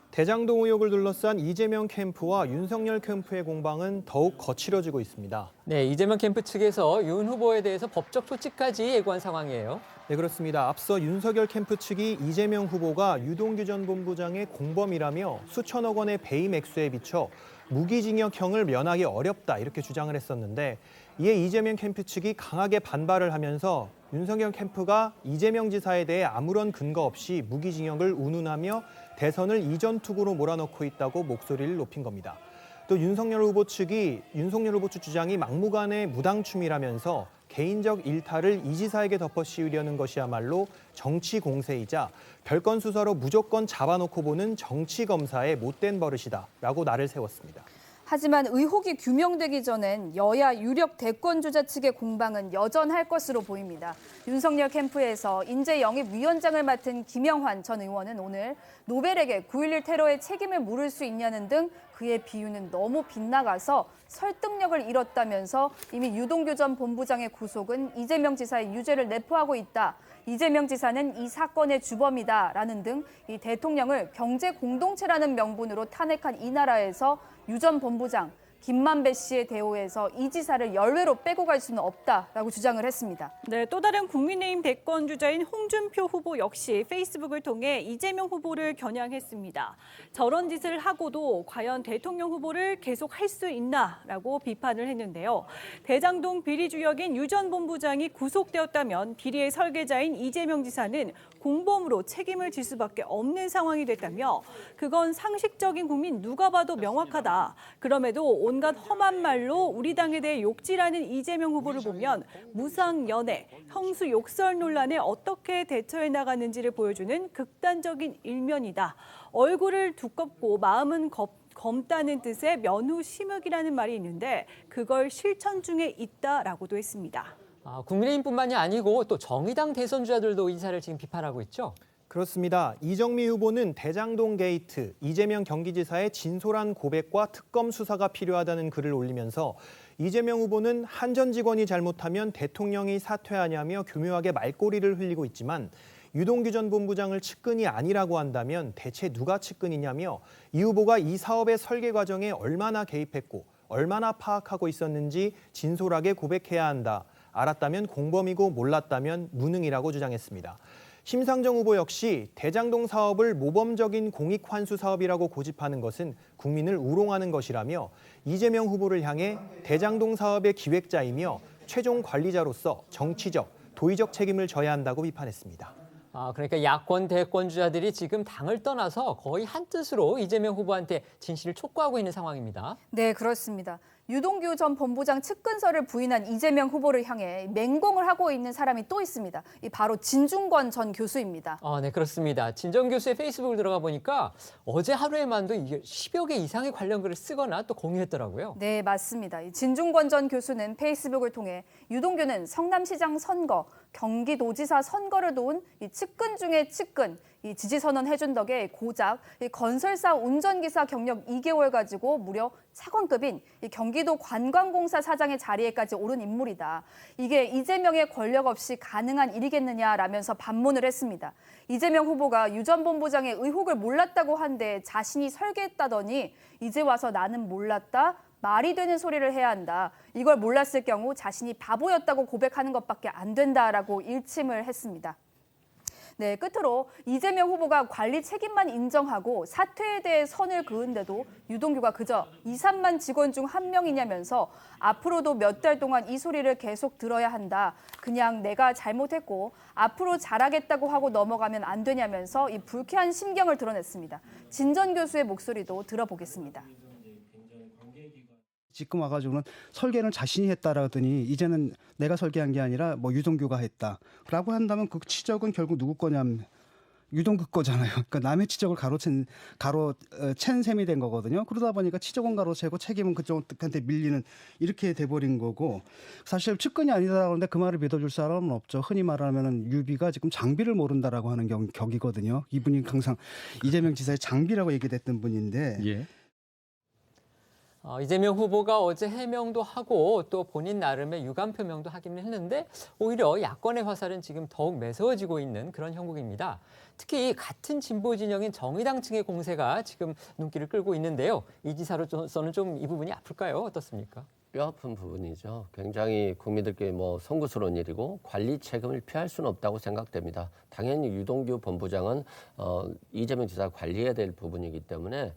대장동 의혹을 둘러싼 이재명 캠프와 윤석열 캠프의 공방은 더욱 거칠어지고 있습니다. 네, 이재명 캠프 측에서 윤 후보에 대해서 법적 조치까지 예고한 상황이에요. 네, 그렇습니다. 앞서 윤석열 캠프 측이 이재명 후보가 유동규 전 본부장의 공범이라며 수천억 원의 배임 액수에 비춰 무기징역형을 면하기 어렵다 이렇게 주장을 했었는데 이에 이재명 캠프 측이 강하게 반발을 하면서 윤석열 캠프가 이재명 지사에 대해 아무런 근거 없이 무기징역을 운운하며 대선을 이전 투구로 몰아넣고 있다고 목소리를 높인 겁니다. 또 윤석열 후보 측 주장이 막무가내 무당춤이라면서 개인적 일탈을 이 지사에게 덮어씌우려는 것이야말로 정치 공세이자 별건 수사로 무조건 잡아놓고 보는 정치 검사의 못된 버릇이다라고 날을 세웠습니다. 하지만 의혹이 규명되기 전엔 여야 유력 대권주자 측의 공방은 여전할 것으로 보입니다. 윤석열 캠프에서 인재영입위원장을 맡은 김영환 전 의원은 오늘 노벨에게 9.11 테러의 책임을 물을 수 있냐는 등 그의 비유는 너무 빗나가서 설득력을 잃었다면서 이미 유동규 전 본부장의 구속은 이재명 지사의 유죄를 내포하고 있다. 이재명 지사는 이 사건의 주범이다라는 등 이 대통령을 경제 공동체라는 명분으로 탄핵한 이 나라에서 유 전 본부장, 김만배 씨의 대우에서 이 지사를 열외로 빼고 갈 수는 없다라고 주장을 했습니다. 네, 또 다른 국민의힘 대권주자인 홍준표 후보 역시 페이스북을 통해 이재명 후보를 겨냥했습니다. 저런 짓을 하고도 과연 대통령 후보를 계속 할 수 있나라고 비판을 했는데요. 대장동 비리 주역인 유 전 본부장이 구속되었다면 비리의 설계자인 이재명 지사는 공범으로 책임을 질 수밖에 없는 상황이 됐다며 그건 상식적인 국민 누가 봐도 명확하다. 그럼에도 온갖 험한 말로 우리 당에 대해 욕질하는 이재명 후보를 보면 무상연애, 형수 욕설 논란에 어떻게 대처해 나가는지를 보여주는 극단적인 일면이다. 얼굴을 두껍고 마음은 검다는 뜻의 면후심흑이라는 말이 있는데 그걸 실천 중에 있다라고도 했습니다. 국민의힘뿐만이 아니고 또 정의당 대선주자들도 이 사를 지금 비판하고 있죠. 그렇습니다. 이정미 후보는 대장동 게이트, 이재명 경기지사의 진솔한 고백과 특검 수사가 필요하다는 글을 올리면서 이재명 후보는 한 전 직원이 잘못하면 대통령이 사퇴하냐며 교묘하게 말꼬리를 흘리고 있지만 유동규 전 본부장을 측근이 아니라고 한다면 대체 누가 측근이냐며 이 후보가 이 사업의 설계 과정에 얼마나 개입했고 얼마나 파악하고 있었는지 진솔하게 고백해야 한다. 알았다면 공범이고 몰랐다면 무능이라고 주장했습니다. 심상정 후보 역시 대장동 사업을 모범적인 공익환수 사업이라고 고집하는 것은 국민을 우롱하는 것이라며 이재명 후보를 향해 대장동 사업의 기획자이며 최종 관리자로서 정치적, 도의적 책임을 져야 한다고 비판했습니다. 그러니까 야권 대권 주자들이 지금 당을 떠나서 거의 한뜻으로 이재명 후보한테 진실을 촉구하고 있는 상황입니다. 네, 그렇습니다. 유동규 전 본부장 측근서를 부인한 이재명 후보를 향해 맹공을 하고 있는 사람이 또 있습니다. 바로 진중권 전 교수입니다. 네, 그렇습니다. 진 전 교수의 페이스북을 들어가 보니까 어제 하루에만도 10여 개 이상의 관련 글을 쓰거나 또 공유했더라고요. 네, 맞습니다. 진중권 전 교수는 페이스북을 통해 유동규는 성남시장 선거, 경기도지사 선거를 도운 이 측근 중에 측근, 이 지지선언 해준 덕에 고작 이 건설사 운전기사 경력 2개월 가지고 무려 차관급인 이 경기도 관광공사 사장의 자리에까지 오른 인물이다. 이게 이재명의 권력 없이 가능한 일이겠느냐라면서 반문을 했습니다. 이재명 후보가 유 전 본부장의 의혹을 몰랐다고 한데 자신이 설계했다더니 이제 와서 나는 몰랐다. 말이 되는 소리를 해야 한다. 이걸 몰랐을 경우 자신이 바보였다고 고백하는 것밖에 안 된다라고 일침을 했습니다. 네, 끝으로 이재명 후보가 관리 책임만 인정하고 사퇴에 대해 선을 그은데도 유동규가 그저 2, 3만 직원 중 한 명이냐면서 앞으로도 몇 달 동안 이 소리를 계속 들어야 한다. 그냥 내가 잘못했고 앞으로 잘하겠다고 하고 넘어가면 안 되냐면서 이 불쾌한 심경을 드러냈습니다. 진 전 교수의 목소리도 들어보겠습니다. 지금 와가지고는 설계는 자신이 했다라더니 이제는 내가 설계한 게 아니라 뭐 유동규가 했다라고 한다면 그 지적은 결국 누구 거냐면 유동규 거잖아요. 그러니까 남의 지적을 가로챈 셈이 된 거거든요. 그러다 보니까 지적은 가로채고 책임은 그쪽한테 밀리는 이렇게 돼버린 거고 사실 측근이 아니다라고 하는데 그 말을 믿어줄 사람은 없죠. 흔히 말하면 유비가 지금 장비를 모른다라고 하는 격이거든요. 이분이 항상 이재명 지사의 장비라고 얘기됐던 분인데. 예. 이재명 후보가 어제 해명도 하고 또 본인 나름의 유감 표명도 하기는 했는데 오히려 야권의 화살은 지금 더욱 매서워지고 있는 그런 형국입니다. 특히 같은 진보 진영인 정의당 층의 공세가 지금 눈길을 끌고 있는데요. 이 지사로서는 좀 이 부분이 아플까요? 어떻습니까? 뼈아픈 부분이죠. 굉장히 국민들께 송구스러운 일이고 관리 책임을 피할 수는 없다고 생각됩니다. 당연히 유동규 본부장은 이재명 지사가 관리해야 될 부분이기 때문에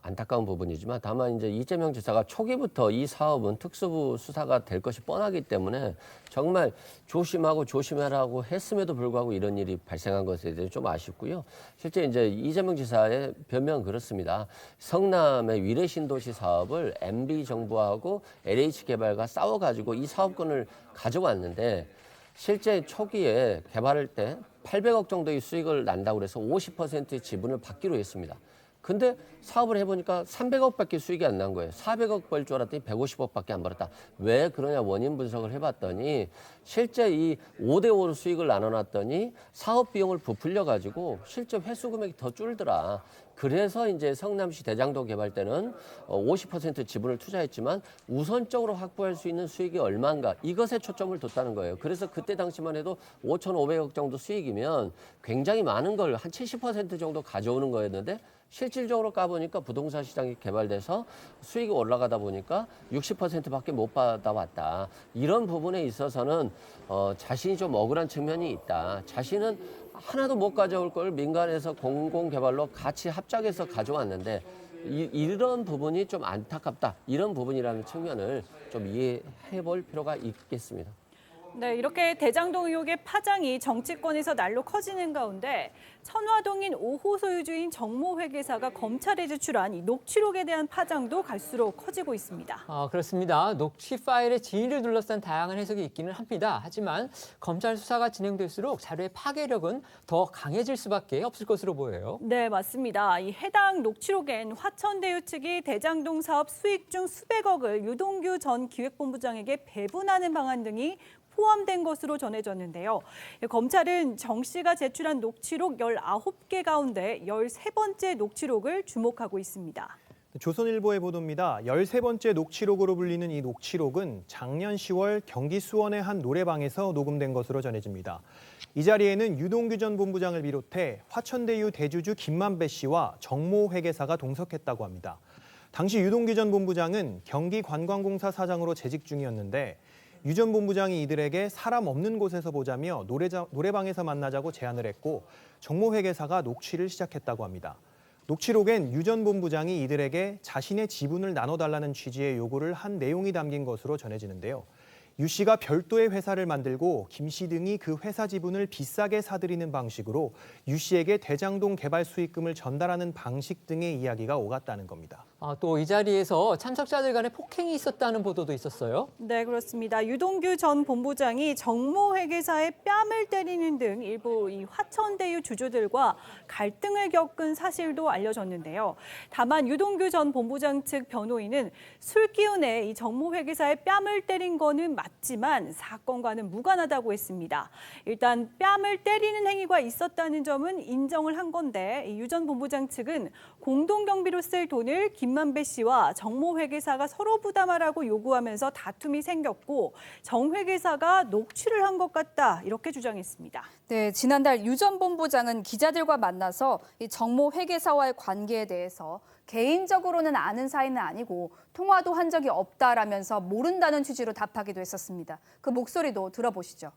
안타까운 부분이지만 다만 이제 이재명 지사가 초기부터 이 사업은 특수부 수사가 될 것이 뻔하기 때문에 정말 조심하고 조심하라고 했음에도 불구하고 이런 일이 발생한 것에 대해서 좀 아쉽고요. 실제 이제 이재명 지사의 변명은 그렇습니다. 성남의 위례신도시 사업을 MB 정부하고 LH개발과 싸워가지고 이 사업권을 가져왔는데 실제 초기에 개발할 때 800억 정도의 수익을 난다고 해서 50%의 지분을 받기로 했습니다. 근데 사업을 해보니까 300억밖에 수익이 안 난 거예요. 400억 벌 줄 알았더니 150억밖에 안 벌었다. 왜 그러냐 원인 분석을 해봤더니 실제 이 5대5로 수익을 나눠놨더니 사업 비용을 부풀려가지고 실제 회수 금액이 더 줄더라. 그래서 이제 성남시 대장동 개발 때는 50% 지분을 투자했지만 우선적으로 확보할 수 있는 수익이 얼마인가 이것에 초점을 뒀다는 거예요. 그래서 그때 당시만 해도 5,500억 정도 수익이면 굉장히 많은 걸 한 70% 정도 가져오는 거였는데 실질적으로 까보니까 부동산 시장이 개발돼서 수익이 올라가다 보니까 60%밖에 못 받아왔다. 이런 부분에 있어서는 자신이 좀 억울한 측면이 있다. 자신은 하나도 못 가져올 걸 민간에서 공공개발로 같이 합작해서 가져왔는데 이런 부분이 좀 안타깝다. 이런 부분이라는 측면을 좀 이해해 볼 필요가 있겠습니다. 네, 이렇게 대장동 의혹의 파장이 정치권에서 날로 커지는 가운데 천화동인 5호 소유주인 정모 회계사가 검찰에 제출한 이 녹취록에 대한 파장도 갈수록 커지고 있습니다. 그렇습니다. 녹취 파일의 진위를 둘러싼 다양한 해석이 있기는 합니다. 하지만 검찰 수사가 진행될수록 자료의 파괴력은 더 강해질 수밖에 없을 것으로 보여요. 네, 맞습니다. 이 해당 녹취록엔 화천대유 측이 대장동 사업 수익 중 수백억을 유동규 전 기획본부장에게 배분하는 방안 등이 포함된 것으로 전해졌는데요. 검찰은 정 씨가 제출한 녹취록 19개 가운데 13번째 녹취록을 주목하고 있습니다. 조선일보의 보도입니다. 13번째 녹취록으로 불리는 이 녹취록은 작년 10월 경기 수원의 한 노래방에서 녹음된 것으로 전해집니다. 이 자리에는 유동규 전 본부장을 비롯해 화천대유 대주주 김만배 씨와 정모 회계사가 동석했다고 합니다. 당시 유동규 전 본부장은 경기관광공사 사장으로 재직 중이었는데 유 전 본부장이 이들에게 사람 없는 곳에서 보자며 노래방에서 만나자고 제안을 했고 정모 회계사가 녹취를 시작했다고 합니다. 녹취록엔 유 전 본부장이 이들에게 자신의 지분을 나눠달라는 취지의 요구를 한 내용이 담긴 것으로 전해지는데요. 유 씨가 별도의 회사를 만들고 김 씨 등이 그 회사 지분을 비싸게 사들이는 방식으로 유 씨에게 대장동 개발 수익금을 전달하는 방식 등의 이야기가 오갔다는 겁니다. 또 이 자리에서 참석자들 간에 폭행이 있었다는 보도도 있었어요. 네, 그렇습니다. 유동규 전 본부장이 정모 회계사의 뺨을 때리는 등 일부 이 화천대유 주주들과 갈등을 겪은 사실도 알려졌는데요. 다만 유동규 전 본부장 측 변호인은 술 기운에 이 정모 회계사의 뺨을 때린 거는 맞지만 사건과는 무관하다고 했습니다. 일단 뺨을 때리는 행위가 있었다는 점은 인정을 한 건데 유 전 본부장 측은 공동경비로 쓸 돈을 김만배 씨와 정모 회계사가 서로 부담하라고 요구하면서 다툼이 생겼고 정 회계사가 녹취를 한 것 같다 이렇게 주장했습니다. 네, 지난달 유 전 본부장은 기자들과 만나서 이 정모 회계사와의 관계에 대해서 개인적으로는 아는 사이는 아니고 통화도 한 적이 없다라면서 모른다는 취지로 답하기도 했었습니다. 그 목소리도 들어보시죠.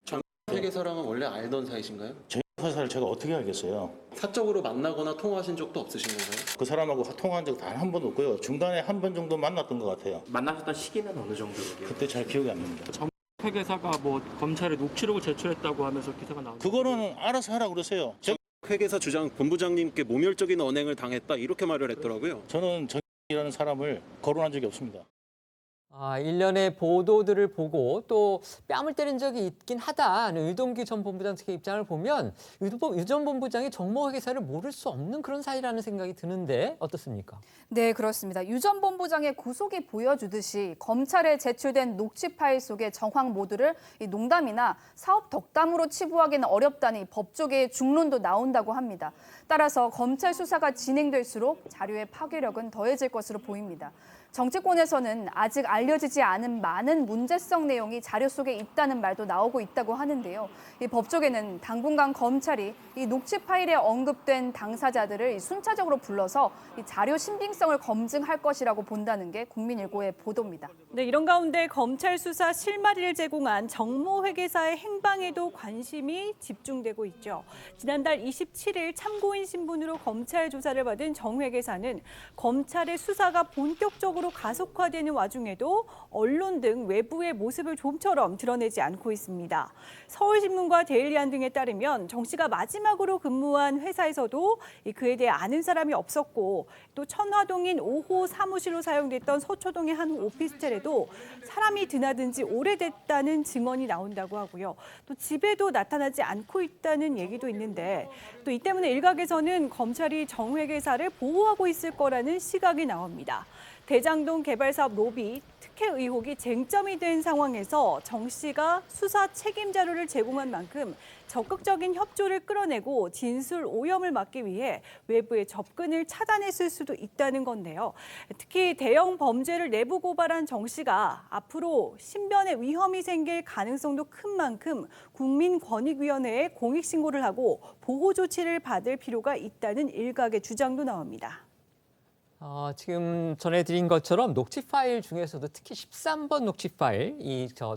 정 회계사랑은 원래 알던 사이신가요? 저 회사를 제가 어떻게 알겠어요? 사적으로 만나거나 통화하신 적도 없으신 건가요? 그 사람하고 통화한 적 단 한 번도 없고요. 중간에 한 번 정도 만났던 것 같아요. 만나셨던 시기는 어느 정도예요? 그때 잘 기억이 안 납니다. 정 회계사가 뭐 검찰에 녹취록을 제출했다고 하면서 기사가 나왔는데 그거는 알아서 하라 그러세요. 회계사 주장 본부장님께 모멸적인 언행을 당했다 이렇게 말을 했더라고요. 저는 정이라는 사람을 거론한 적이 없습니다. 일련의 보도들을 보고 또 뺨을 때린 적이 있긴 하다는 유동규 전 본부장 측의 입장을 보면 유 전 본부장이 정모 회계사를 모를 수 없는 그런 사이라는 생각이 드는데 어떻습니까? 네, 그렇습니다. 유 전 본부장의 구속이 보여주듯이 검찰에 제출된 녹취 파일 속의 정황 모두를 농담이나 사업 덕담으로 치부하기는 어렵다니 법조계의 중론도 나온다고 합니다. 따라서 검찰 수사가 진행될수록 자료의 파괴력은 더해질 것으로 보입니다. 정치권에서는 아직 알려지지 않은 많은 문제성 내용이 자료 속에 있다는 말도 나오고 있다고 하는데요. 이 법조계는 당분간 검찰이 이 녹취 파일에 언급된 당사자들을 순차적으로 불러서 이 자료 신빙성을 검증할 것이라고 본다는 게 국민일보의 보도입니다. 네, 이런 가운데 검찰 수사 실마리를 제공한 정모 회계사의 행방에도 관심이 집중되고 있죠. 지난달 27일 참고인 신분으로 검찰 조사를 받은 정 회계사는 검찰의 수사가 본격적으로 가속화되는 와중에도 언론 등 외부의 모습을 좀처럼 드러내지 않고 있습니다. 서울신문과 데일리안 등에 따르면 정 씨가 마지막으로 근무한 회사에서도 그에 대해 아는 사람이 없었고 또 천화동인 5호 사무실로 사용됐던 서초동의 한 오피스텔에도 사람이 드나든 지 오래됐다는 증언이 나온다고 하고요. 또 집에도 나타나지 않고 있다는 얘기도 있는데 또 이 때문에 일각에서는 검찰이 정 회계사를 보호하고 있을 거라는 시각이 나옵니다. 대장동 개발 사업 로비, 특혜 의혹이 쟁점이 된 상황에서 정 씨가 수사 책임 자료를 제공한 만큼 적극적인 협조를 끌어내고 진술 오염을 막기 위해 외부의 접근을 차단했을 수도 있다는 건데요. 특히 대형 범죄를 내부 고발한 정 씨가 앞으로 신변의 위험이 생길 가능성도 큰 만큼 국민권익위원회에 공익신고를 하고 보호 조치를 받을 필요가 있다는 일각의 주장도 나옵니다. 지금 전해드린 것처럼 녹취 파일 중에서도 특히 13번 녹취 파일,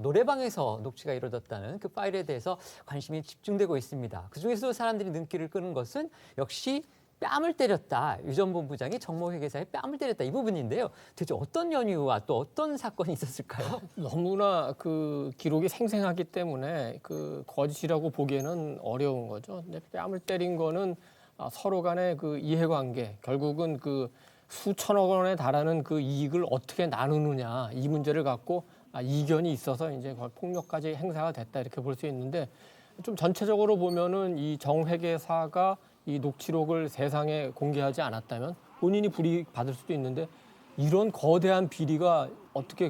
노래방에서 녹취가 이루어졌다는 그 파일에 대해서 관심이 집중되고 있습니다. 그중에서도 사람들이 눈길을 끄는 것은 역시 뺨을 때렸다. 유 전 본부장이 정모 회계사에 뺨을 때렸다. 이 부분인데요. 대체 어떤 연유와 또 어떤 사건이 있었을까요? 너무나 그 기록이 생생하기 때문에 그 거짓이라고 보기에는 어려운 거죠. 근데 뺨을 때린 거는 서로 간의 그 이해관계, 결국은 그 수천억 원에 달하는 그 이익을 어떻게 나누느냐 이 문제를 갖고 이견이 있어서 이제 폭력까지 행사가 됐다 이렇게 볼 수 있는데 좀 전체적으로 보면은 이 정 회계사가 이 녹취록을 세상에 공개하지 않았다면 본인이 불이익 받을 수도 있는데 이런 거대한 비리가 어떻게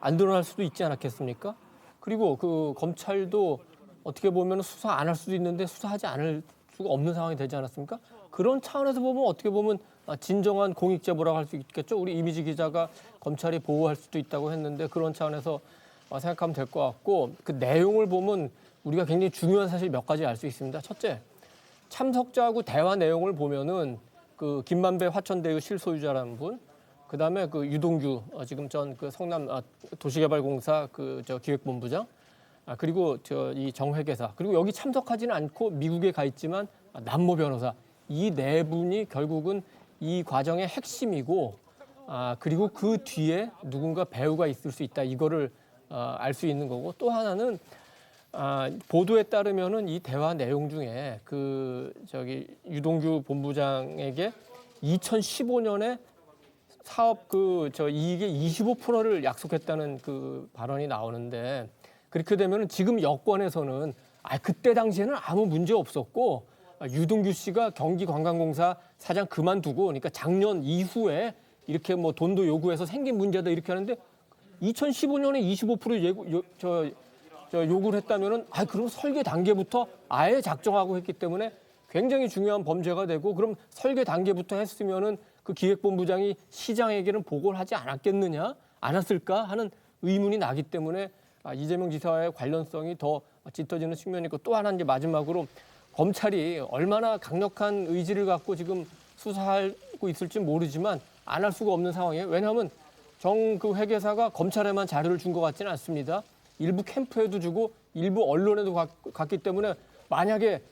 안 드러날 수도 있지 않았겠습니까? 그리고 그 검찰도 어떻게 보면 수사 안 할 수도 있는데 수사하지 않을 수가 없는 상황이 되지 않았습니까? 그런 차원에서 보면 어떻게 보면 진정한 공익 제보라고 할 수 있겠죠. 우리 이미지 기자가 검찰이 보호할 수도 있다고 했는데 그런 차원에서 생각하면 될 것 같고 그 내용을 보면 우리가 굉장히 중요한 사실 몇 가지 알 수 있습니다. 첫째, 참석자하고 대화 내용을 보면은 그 김만배 화천대유 실소유자라는 분, 그다음에 그 유동규 지금 전 그 성남 도시개발공사 그 저 기획본부장, 그리고 저 이 정회계사, 그리고 여기 참석하지는 않고 미국에 가 있지만 남모 변호사, 이 네 분이 결국은 이 과정의 핵심이고, 그리고 그 뒤에 누군가 배우가 있을 수 있다, 이거를 알 수 있는 거고, 또 하나는 보도에 따르면은 이 대화 내용 중에 그 저기 유동규 본부장에게 2015년에 사업 그 저 이익의 25%를 약속했다는 그 발언이 나오는데, 그렇게 되면은 지금 여권에서는 그때 당시에는 아무 문제 없었고 유동규 씨가 경기관광공사 사장 그만두고, 그러니까 작년 이후에 이렇게 뭐 돈도 요구해서 생긴 문제다 이렇게 하는데 2015년에 25% 요구를 했다면은 그럼 설계 단계부터 아예 작정하고 했기 때문에 굉장히 중요한 범죄가 되고, 그럼 설계 단계부터 했으면은 그 기획본부장이 시장에게는 보고를 하지 않았겠느냐, 않았을까 하는 의문이 나기 때문에 이재명 지사와의 관련성이 더 짙어지는 측면이 있고, 또 하나 이제 마지막으로 검찰이 얼마나 강력한 의지를 갖고 지금 수사하고 있을지 모르지만 안 할 수가 없는 상황이에요. 왜냐하면 정 그 회계사가 검찰에만 자료를 준 것 같지는 않습니다. 일부 캠프에도 주고 일부 언론에도 갔기 때문에 만약에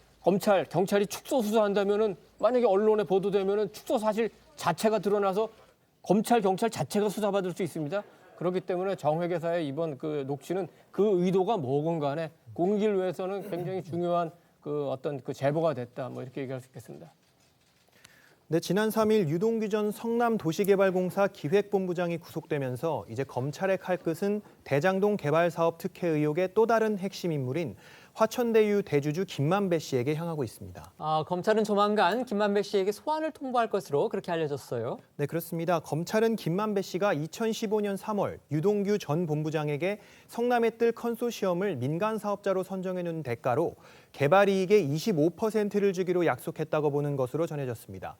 경찰이 축소 수사한다면은, 만약에 언론에 보도되면은 축소 사실 자체가 드러나서 검찰, 경찰 자체가 수사받을 수 있습니다. 그렇기 때문에 정 회계사의 이번 그 녹취는 그 의도가 뭐건 간에 공익을 위해서는 굉장히 중요한 그 어떤 그 제보가 됐다, 뭐 이렇게 얘기할 수 있겠습니다. 네, 지난 3일 유동규 전 성남도시개발공사 기획본부장이 구속되면서 이제 검찰의 칼끝은 대장동 개발사업 특혜 의혹의 또 다른 핵심 인물인 화천대유 대주주 김만배 씨에게 향하고 있습니다. 검찰은 조만간 김만배 씨에게 소환을 통보할 것으로 그렇게 알려졌어요. 네, 그렇습니다. 검찰은 김만배 씨가 2015년 3월 유동규 전 본부장에게 성남에 뜰 컨소시엄을 민간 사업자로 선정해놓은 대가로 개발 이익의 25%를 주기로 약속했다고 보는 것으로 전해졌습니다.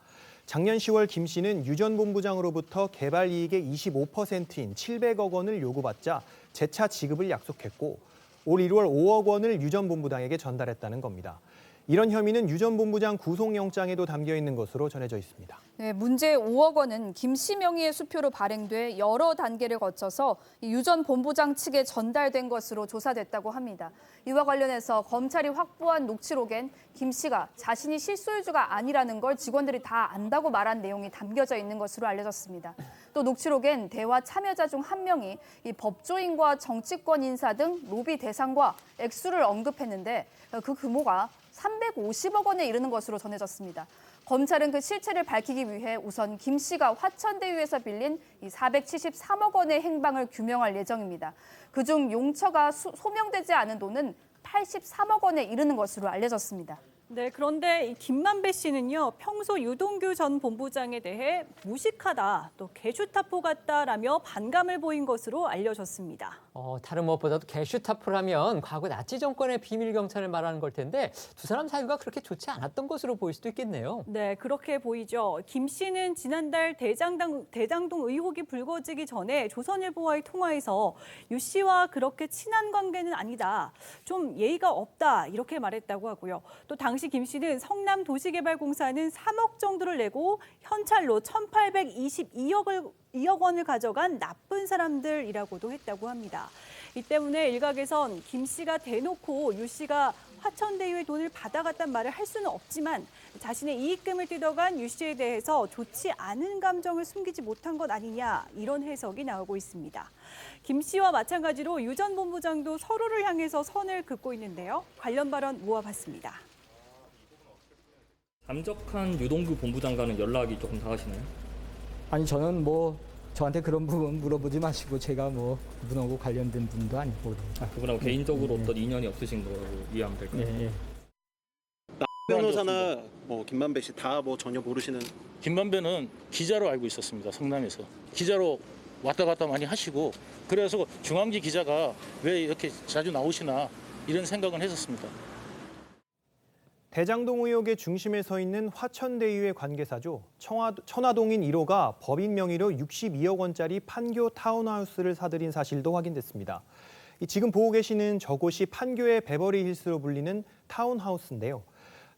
작년 10월 김 씨는 유 전 본부장으로부터 개발 이익의 25%인 700억 원을 요구받자 재차 지급을 약속했고, 올 1월 5억 원을 유 전 본부장에게 전달했다는 겁니다. 이런 혐의는 유 전 본부장 구속영장에도 담겨 있는 것으로 전해져 있습니다. 네, 문제의 5억 원은 김 씨 명의의 수표로 발행돼 여러 단계를 거쳐서 유 전 본부장 측에 전달된 것으로 조사됐다고 합니다. 이와 관련해서 검찰이 확보한 녹취록엔 김 씨가 자신이 실소유주가 아니라는 걸 직원들이 다 안다고 말한 내용이 담겨져 있는 것으로 알려졌습니다. 또 녹취록엔 대화 참여자 중 한 명이 이 법조인과 정치권 인사 등 로비 대상과 액수를 언급했는데 그 규모가 350억 원에 이르는 것으로 전해졌습니다. 검찰은 그 실체를 밝히기 위해 우선 김 씨가 화천대유에서 빌린 이 473억 원의 행방을 규명할 예정입니다. 그중 용처가 소명되지 않은 돈은 83억 원에 이르는 것으로 알려졌습니다. 네, 그런데 이 김만배 씨는요, 평소 유동규 전 본부장에 대해 무식하다, 또 개슈타포 같다라며 반감을 보인 것으로 알려졌습니다. 다른 무엇보다도 개슈타포라면 과거 나치 정권의 비밀 경찰을 말하는 걸 텐데 두 사람 사이가 그렇게 좋지 않았던 것으로 보일 수도 있겠네요. 네, 그렇게 보이죠. 김 씨는 지난달 대장동 의혹이 불거지기 전에 조선일보와의 통화에서 유 씨와 그렇게 친한 관계는 아니다, 좀 예의가 없다, 이렇게 말했다고 하고요. 또 당시 김 씨는 성남도시개발공사는 3억 정도를 내고 현찰로 1,822억 원을 가져간 나쁜 사람들이라고도 했다고 합니다. 이 때문에 일각에선 김 씨가 대놓고 유 씨가 화천대유의 돈을 받아갔단 말을 할 수는 없지만 자신의 이익금을 뜯어간 유 씨에 대해서 좋지 않은 감정을 숨기지 못한 것 아니냐, 이런 해석이 나오고 있습니다. 김 씨와 마찬가지로 유 전 본부장도 서로를 향해서 선을 긋고 있는데요. 관련 발언 모아봤습니다. 감적한 유동규 본부장과는 연락이 조금 닿으시나요? 아니, 저는 뭐 저한테 그런 부분 물어보지 마시고, 제가 뭐 그분하고 관련된 분도 아니고. 그분하고 개인적으로 어떤 인연이 없으신 거라고 이해하면 될까요? 예. 변호사나 뭐 김만배 씨 다 뭐 전혀 모르시는? 김만배는 기자로 알고 있었습니다. 성남에서 기자로 왔다 갔다 많이 하시고 그래서 중앙지 기자가 왜 이렇게 자주 나오시나 이런 생각은 했었습니다. 대장동 의혹의 중심에 서 있는 화천대유의 관계사죠. 천화동인 1호가 법인 명의로 62억 원짜리 판교 타운하우스를 사들인 사실도 확인됐습니다. 지금 보고 계시는 저곳이 판교의 베버리힐스로 불리는 타운하우스인데요.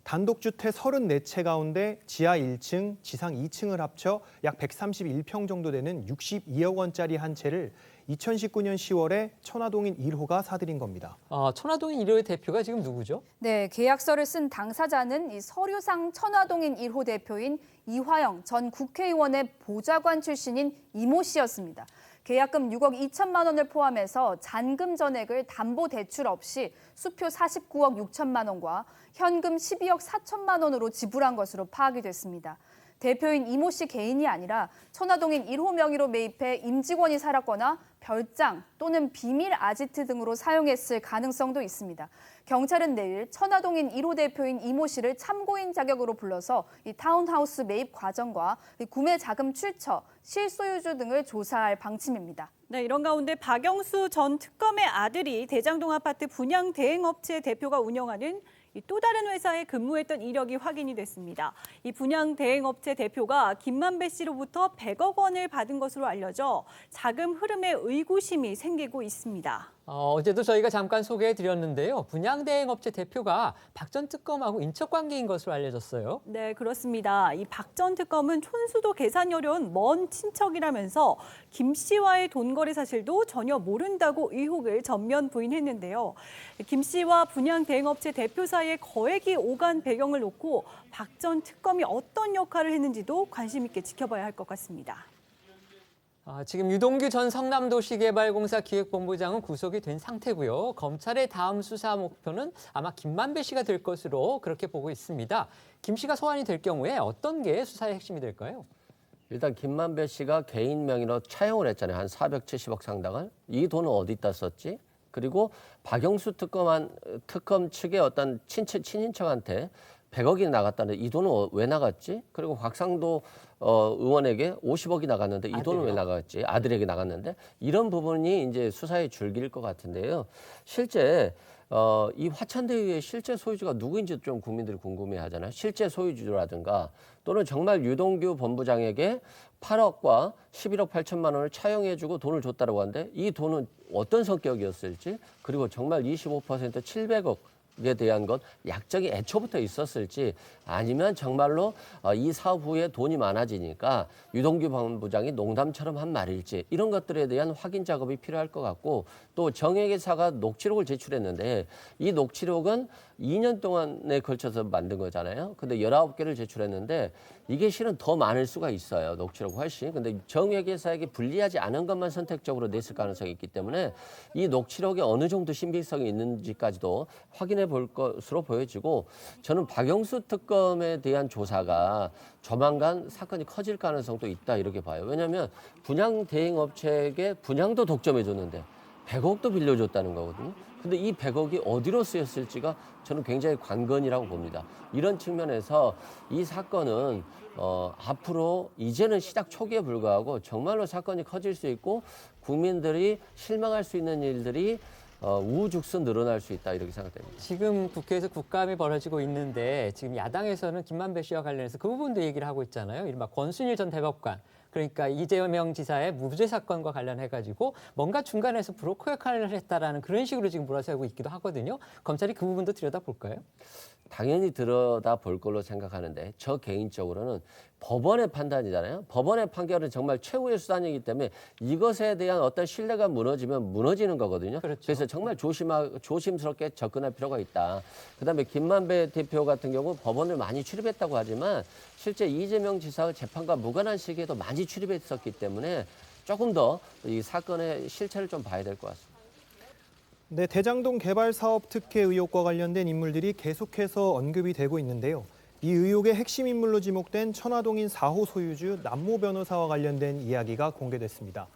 단독주택 34채 가운데 지하 1층, 지상 2층을 합쳐 약 131평 정도 되는 62억 원짜리 한 채를 2019년 10월에 천화동인 1호가 사들인 겁니다. 천화동인 1호의 대표가 지금 누구죠? 네, 계약서를 쓴 당사자는 이 서류상 천화동인 1호 대표인 이화영 전 국회의원의 보좌관 출신인 이모 씨였습니다. 계약금 6억 2천만 원을 포함해서 잔금 전액을 담보대출 없이 수표 49억 6천만 원과 현금 12억 4천만 원으로 지불한 것으로 파악이 됐습니다. 대표인 이모 씨 개인이 아니라 천화동인 1호 명의로 매입해 임직원이 살았거나 별장 또는 비밀 아지트 등으로 사용했을 가능성도 있습니다. 경찰은 내일 천화동인 1호 대표인 이모 씨를 참고인 자격으로 불러서 이 타운하우스 매입 과정과 구매 자금 출처, 실소유주 등을 조사할 방침입니다. 네, 이런 가운데 박영수 전 특검의 아들이 대장동 아파트 분양 대행업체 대표가 운영하는 또 다른 회사에 근무했던 이력이 확인이 됐습니다. 이 분양 대행업체 대표가 김만배 씨로부터 100억 원을 받은 것으로 알려져 자금 흐름에 의구심이 생기고 있습니다. 어제도 저희가 잠깐 소개해드렸는데요. 분양 대행업체 대표가 박 전 특검하고 인척 관계인 것으로 알려졌어요. 네, 그렇습니다. 이 박 전 특검은 촌수도 계산이 어려운 먼 친척이라면서 김 씨와의 돈거래 사실도 전혀 모른다고 의혹을 전면 부인했는데요. 김 씨와 분양 대행업체 대표 사이에 거액이 오간 배경을 놓고 박 전 특검이 어떤 역할을 했는지도 관심 있게 지켜봐야 할 것 같습니다. 지금 유동규 전 성남도시개발공사 기획본부장은 구속이 된 상태고요. 검찰의 다음 수사 목표는 아마 김만배 씨가 될 것으로 그렇게 보고 있습니다. 김 씨가 소환이 될 경우에 어떤 게 수사의 핵심이 될까요? 일단 김만배 씨가 개인 명의로 차용을 했잖아요. 한 470억 상당을. 이 돈은 어디다 썼지? 그리고 박영수 특검 측의 어떤 친인척한테 100억이 나갔다는데 이 돈은 왜 나갔지? 그리고 곽상도 의원에게 50억이 나갔는데 이 돈은 왜 나갔지? 아들에게 나갔는데 이런 부분이 이제 수사의 줄기일 것 같은데요. 실제 이 화천대유의 실제 소유주가 누구인지 좀 국민들이 궁금해하잖아요. 실제 소유주라든가 또는 정말 유동규 본부장에게 8억과 11억 8천만 원을 차용해주고 돈을 줬다고 하는데 이 돈은 어떤 성격이었을지 그리고 정말 25% 700억에 대한 것 약정이 애초부터 있었을지 아니면 정말로 이 사업 후에 돈이 많아지니까 유동규 본부장이 농담처럼 한 말일지 이런 것들에 대한 확인 작업이 필요할 것 같고 또 정액회사가 녹취록을 제출했는데 이 녹취록은 2년 동안에 걸쳐서 만든 거잖아요. 근데 19개를 제출했는데 이게 실은 더 많을 수가 있어요. 녹취록 훨씬. 근데 정액회사에게 불리하지 않은 것만 선택적으로 냈을 가능성이 있기 때문에 이 녹취록에 어느 정도 신빙성이 있는지까지도 확인해 볼 것으로 보여지고 저는 박영수 특검에 대한 조사가 조만간 사건이 커질 가능성도 있다 이렇게 봐요. 왜냐하면 분양 대행업체에게 분양도 독점해 줬는데 100억도 빌려줬다는 거거든요. 근데 이 100억이 어디로 쓰였을지가 저는 굉장히 관건이라고 봅니다. 이런 측면에서 이 사건은 앞으로 이제는 시작 초기에 불과하고 정말로 사건이 커질 수 있고 국민들이 실망할 수 있는 일들이 우후죽순 늘어날 수 있다 이렇게 생각됩니다. 지금 국회에서 국감이 벌어지고 있는데 지금 야당에서는 김만배 씨와 관련해서 그 부분도 얘기를 하고 있잖아요. 이른바 권순일 전 대법관. 그러니까 이재명 지사의 무죄 사건과 관련해가지고 뭔가 중간에서 브로커 역할을 했다라는 그런 식으로 지금 몰아세우고 있기도 하거든요. 검찰이 그 부분도 들여다볼까요? 당연히 들여다볼 걸로 생각하는데 저 개인적으로는 법원의 판단이잖아요. 법원의 판결은 정말 최후의 수단이기 때문에 이것에 대한 어떤 신뢰가 무너지면 무너지는 거거든요. 그래서 정말 조심스럽게 접근할 필요가 있다. 그다음에 김만배 대표 같은 경우 법원을 많이 출입했다고 하지만 실제 이재명 지사의 재판과 무관한 시기에도 많이 출입했었기 때문에 조금 더 이 사건의 실체를 좀 봐야 될 것 같습니다. 네, 대장동 개발 사업 특혜 의혹과 관련된 인물들이 계속해서 언급이 되고 있는데요. 이 의혹의 핵심 인물로 지목된 천화동인 4호 소유주 남모 변호사와 관련된 이야기가 공개됐습니다.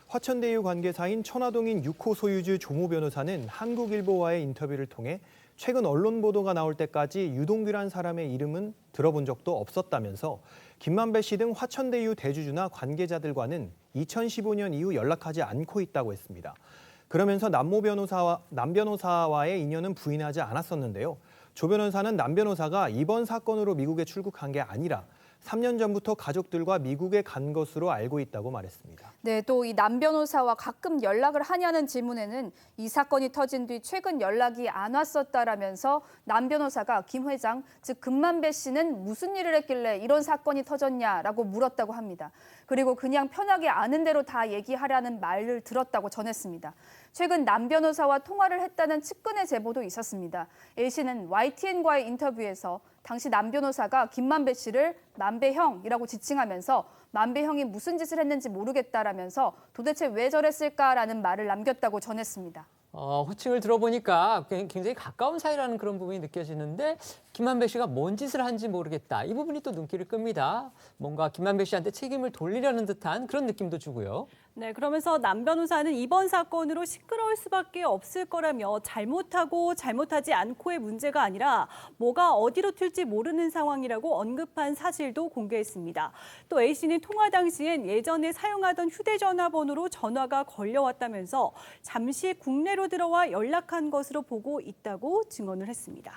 화천대유 관계사인 천화동인 6호 소유주 조모 변호사는 한국일보와의 인터뷰를 통해 최근 언론 보도가 나올 때까지 유동규란 사람의 이름은 들어본 적도 없었다면서 김만배 씨 등 화천대유 대주주나 관계자들과는 2015년 이후 연락하지 않고 있다고 했습니다. 그러면서 남 변호사와의 인연은 부인하지 않았었는데요. 조 변호사는 남 변호사가 이번 사건으로 미국에 출국한 게 아니라 3년 전부터 가족들과 미국에 간 것으로 알고 있다고 말했습니다. 네, 또 이 남 변호사와 가끔 연락을 하냐는 질문에는 이 사건이 터진 뒤 최근 연락이 안 왔었다라면서 남 변호사가 김 회장, 즉 금만배 씨는 무슨 일을 했길래 이런 사건이 터졌냐라고 물었다고 합니다. 그리고 그냥 편하게 아는 대로 다 얘기하라는 말을 들었다고 전했습니다. 최근 남 변호사와 통화를 했다는 측근의 제보도 있었습니다. A씨는 YTN과의 인터뷰에서 당시 남 변호사가 김만배 씨를 만배 형이라고 지칭하면서 만배 형이 무슨 짓을 했는지 모르겠다라면서 도대체 왜 저랬을까라는 말을 남겼다고 전했습니다. 호칭을 들어보니까 굉장히 가까운 사이라는 그런 부분이 느껴지는데 김만배 씨가 뭔 짓을 한지 모르겠다. 이 부분이 또 눈길을 끕니다. 뭔가 김만배 씨한테 책임을 돌리려는 듯한 그런 느낌도 주고요. 네, 그러면서 남 변호사는 이번 사건으로 시끄러울 수밖에 없을 거라며 잘못하고 잘못하지 않고의 문제가 아니라 뭐가 어디로 튈지 모르는 상황이라고 언급한 사실도 공개했습니다. 또 A씨는 통화 당시엔 예전에 사용하던 휴대전화 번호로 전화가 걸려왔다면서 잠시 국내로 들어와 연락한 것으로 보고 있다고 증언을 했습니다.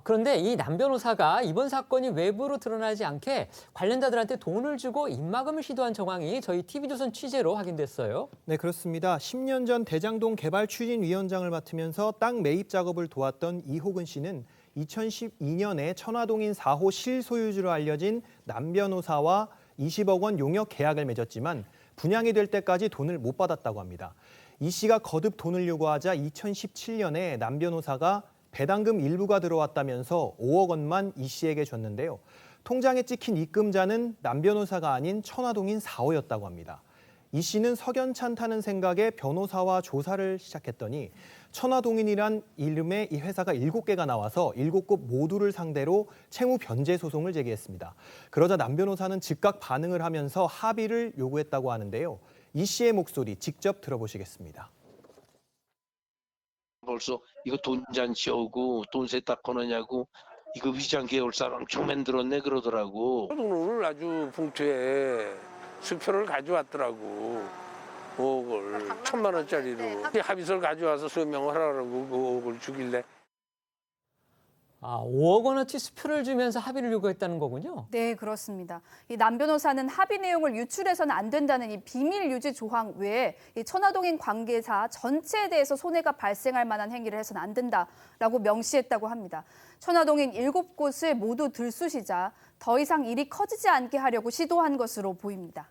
그런데 이 남 변호사가 이번 사건이 외부로 드러나지 않게 관련자들한테 돈을 주고 입막음을 시도한 정황이 저희 TV조선 취재로 확인됐어요. 네, 그렇습니다. 10년 전 대장동 개발 추진위원장을 맡으면서 땅 매입 작업을 도왔던 이호근 씨는 2012년에 천화동인 4호 실소유주로 알려진 남 변호사와 20억 원 용역 계약을 맺었지만 분양이 될 때까지 돈을 못 받았다고 합니다. 이 씨가 거듭 돈을 요구하자 2017년에 남 변호사가 배당금 일부가 들어왔다면서 5억 원만 이 씨에게 줬는데요. 통장에 찍힌 입금자는 남 변호사가 아닌 천화동인 4호였다고 합니다. 이 씨는 석연찮다는 생각에 변호사와 조사를 시작했더니 천화동인이란 이름의 이 회사가 7개가 나와서 7곳 모두를 상대로 채무 변제 소송을 제기했습니다. 그러자 남 변호사는 즉각 반응을 하면서 합의를 요구했다고 하는데요. 이 씨의 목소리 직접 들어보시겠습니다. 벌써 이거 돈 잔치 오고 돈 세탁 거느냐고 이거 위장 계열사를 엄청 만들었네 그러더라고. 오늘 아주 봉투에 수표를 가져왔더라고. 5억을 1,000만 원짜리로 합의서를 가져와서 서명을 하라고 5억을 주길래. 5억 원어치 수표를 주면서 합의를 요구했다는 거군요. 네, 그렇습니다. 이 남 변호사는 합의 내용을 유출해서는 안 된다는 이 비밀 유지 조항 외에 이 천화동인 관계사 전체에 대해서 손해가 발생할 만한 행위를 해서는 안 된다라고 명시했다고 합니다. 천화동인 7곳을 모두 들쑤시자 더 이상 일이 커지지 않게 하려고 시도한 것으로 보입니다.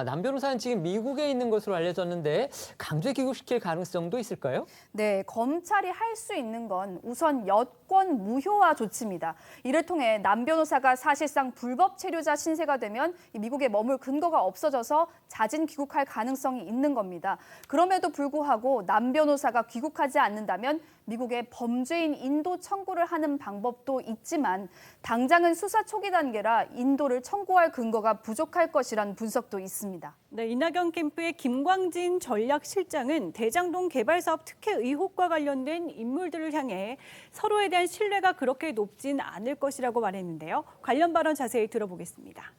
남 변호사는 지금 미국에 있는 것으로 알려졌는데 강제 귀국시킬 가능성도 있을까요? 네, 검찰이 할 수 있는 건 우선 여권 무효화 조치입니다. 이를 통해 남 변호사가 사실상 불법 체류자 신세가 되면 미국에 머물 근거가 없어져서 자진 귀국할 가능성이 있는 겁니다. 그럼에도 불구하고 남 변호사가 귀국하지 않는다면 미국에 범죄인 인도 청구를 하는 방법도 있지만 당장은 수사 초기 단계라 인도를 청구할 근거가 부족할 것이란 분석도 있습니다. 네, 이낙연 캠프의 김광진 전략실장은 대장동 개발 사업 특혜 의혹과 관련된 인물들을 향해 서로에 대한 신뢰가 그렇게 높진 않을 것이라고 말했는데요. 관련 발언 자세히 들어보겠습니다.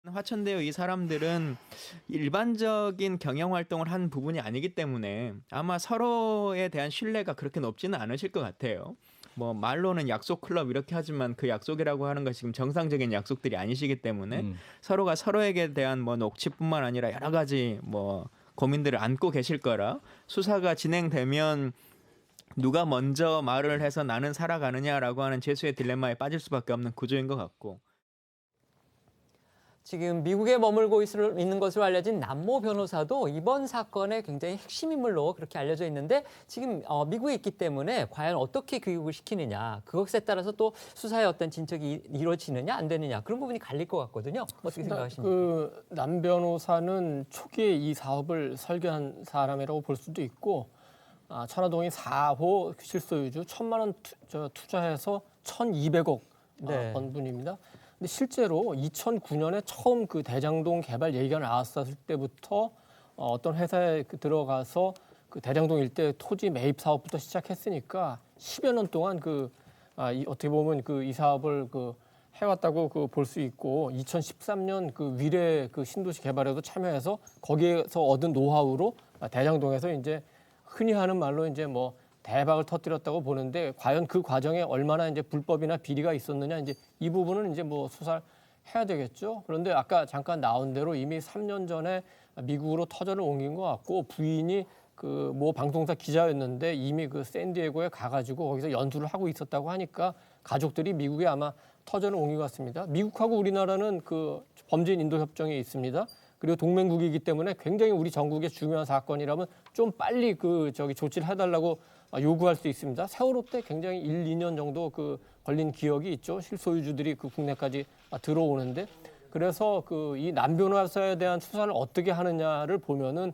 화천대유 이 사람들은 일반적인 경영 활동을 한 부분이 아니기 때문에 아마 서로에 대한 신뢰가 그렇게 높지는 않으실 것 같아요. 뭐 말로는 약속 클럽 이렇게 하지만 그 약속이라고 하는 것이 지금 정상적인 약속들이 아니시기 때문에 서로가 서로에게 대한 뭐 녹취뿐만 아니라 여러 가지 뭐 고민들을 안고 계실 거라 수사가 진행되면 누가 먼저 말을 해서 나는 살아가느냐라고 하는 죄수의 딜레마에 빠질 수밖에 없는 구조인 것 같고. 지금 미국에 머물고 있는 것으로 알려진 남모 변호사도 이번 사건의 굉장히 핵심 인물로 그렇게 알려져 있는데 지금 미국에 있기 때문에 과연 어떻게 귀국을 시키느냐 그것에 따라서 또 수사의 어떤 진척이 이루어지느냐 안 되느냐 그런 부분이 갈릴 것 같거든요. 어떻게 생각하십니까? 남 변호사는 초기에 이 사업을 설계한 사람이라고 볼 수도 있고 천화동인 4호 실소유주 1,000만 원 투자해서 1,200억 번 분입니다. 근데 실제로 2009년에 처음 그 대장동 개발 얘기가 나왔을 때부터 어떤 회사에 들어가서 그 대장동 일대 토지 매입 사업부터 시작했으니까 10여 년 동안 어떻게 보면 이 사업을 해왔다고 볼 수 있고 2013년 위례 신도시 개발에도 참여해서 거기에서 얻은 노하우로 대장동에서 이제 흔히 하는 말로 이제 뭐 대박을 터뜨렸다고 보는데 과연 그 과정에 얼마나 이제 불법이나 비리가 있었느냐 이제 이 부분은 이제 뭐 수사를 해야 되겠죠. 그런데 아까 잠깐 나온 대로 이미 3년 전에 미국으로 터전을 옮긴 것 같고 부인이 모 방송사 기자였는데 이미 샌디에고에 가가지고 거기서 연수를 하고 있었다고 하니까 가족들이 미국에 아마 터전을 옮긴 것 같습니다. 미국하고 우리나라는 범죄인 인도 협정이 있습니다. 그리고 동맹국이기 때문에 굉장히 우리 전국의 중요한 사건이라면 좀 빨리 조치를 해달라고 요구할 수 있습니다. 세월호 때 굉장히 1, 2년 정도 걸린 기억이 있죠. 실소유주들이 국내까지 들어오는데 그래서 이 남변호사에 대한 수사를 어떻게 하느냐를 보면은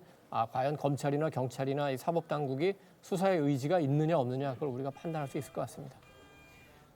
과연 검찰이나 경찰이나 이 사법당국이 수사의 의지가 있느냐 없느냐 그걸 우리가 판단할 수 있을 것 같습니다.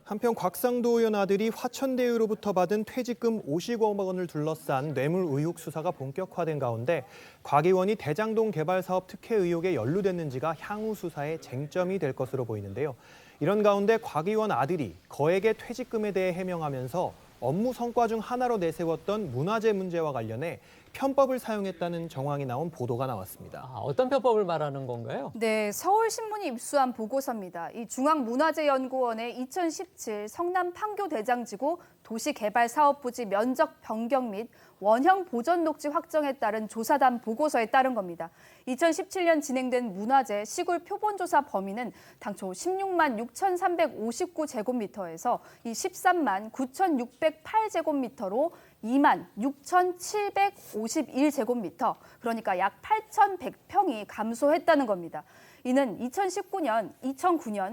한편 곽상도 의원 아들이 화천대유로부터 받은 퇴직금 50억 원을 둘러싼 뇌물 의혹 수사가 본격화된 가운데 곽 의원이 대장동 개발 사업 특혜 의혹에 연루됐는지가 향후 수사의 쟁점이 될 것으로 보이는데요. 이런 가운데 곽 의원 아들이 거액의 퇴직금에 대해 해명하면서 업무 성과 중 하나로 내세웠던 문화재 문제와 관련해 편법을 사용했다는 정황이 나온 보도가 나왔습니다. 어떤 편법을 말하는 건가요? 네, 서울신문이 입수한 보고서입니다. 이 중앙문화재연구원의 2017 성남 판교 대장지구 도시개발사업부지 면적 변경 및 원형 보전 녹지 확정에 따른 조사단 보고서에 따른 겁니다. 2017년 진행된 문화재 시굴 표본조사 범위는 당초 16만 6,359제곱미터에서 이 13만 9,608제곱미터로 2만 6,751제곱미터, 그러니까 약 8,100평이 감소했다는 겁니다. 이는 2009년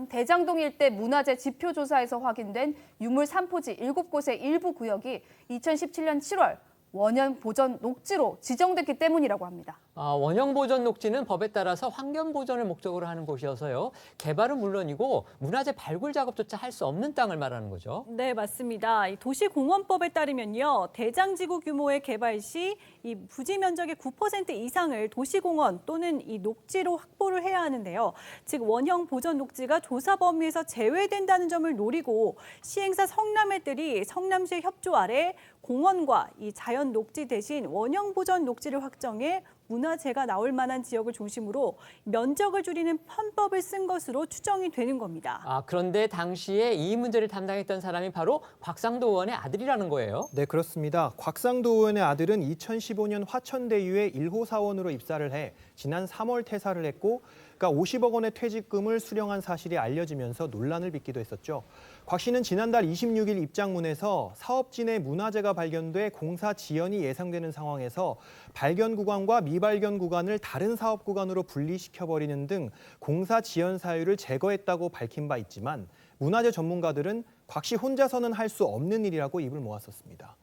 대장동 일대 문화재 지표조사에서 확인된 유물 3포지 7곳의 일부 구역이 2017년 7월 원형 보전 녹지로 지정됐기 때문이라고 합니다. 원형 보전 녹지는 법에 따라서 환경 보전을 목적으로 하는 곳이어서요. 개발은 물론이고 문화재 발굴 작업조차 할 수 없는 땅을 말하는 거죠. 네, 맞습니다. 이 도시공원법에 따르면요. 대장지구 규모의 개발 시 이 부지 면적의 9% 이상을 도시공원 또는 이 녹지로 확보를 해야 하는데요. 즉 원형 보전 녹지가 조사 범위에서 제외된다는 점을 노리고 시행사 성남회들이 성남시의 협조 아래 공원과 이 자연 녹지 대신 원형 보전 녹지를 확정해 문화재가 나올 만한 지역을 중심으로 면적을 줄이는 편법을 쓴 것으로 추정이 되는 겁니다. 그런데 당시에 이 문제를 담당했던 사람이 바로 곽상도 의원의 아들이라는 거예요? 네, 그렇습니다. 곽상도 의원의 아들은 2015년 화천대유에 1호 사원으로 입사를 해 지난 3월 퇴사를 했고 그러니까 50억 원의 퇴직금을 수령한 사실이 알려지면서 논란을 빚기도 했었죠. 곽 씨는 지난달 26일 입장문에서 사업지 내 문화재가 발견돼 공사 지연이 예상되는 상황에서 발견 구간과 미발견 구간을 다른 사업 구간으로 분리시켜버리는 등 공사 지연 사유를 제거했다고 밝힌 바 있지만 문화재 전문가들은 곽 씨 혼자서는 할 수 없는 일이라고 입을 모았었습니다.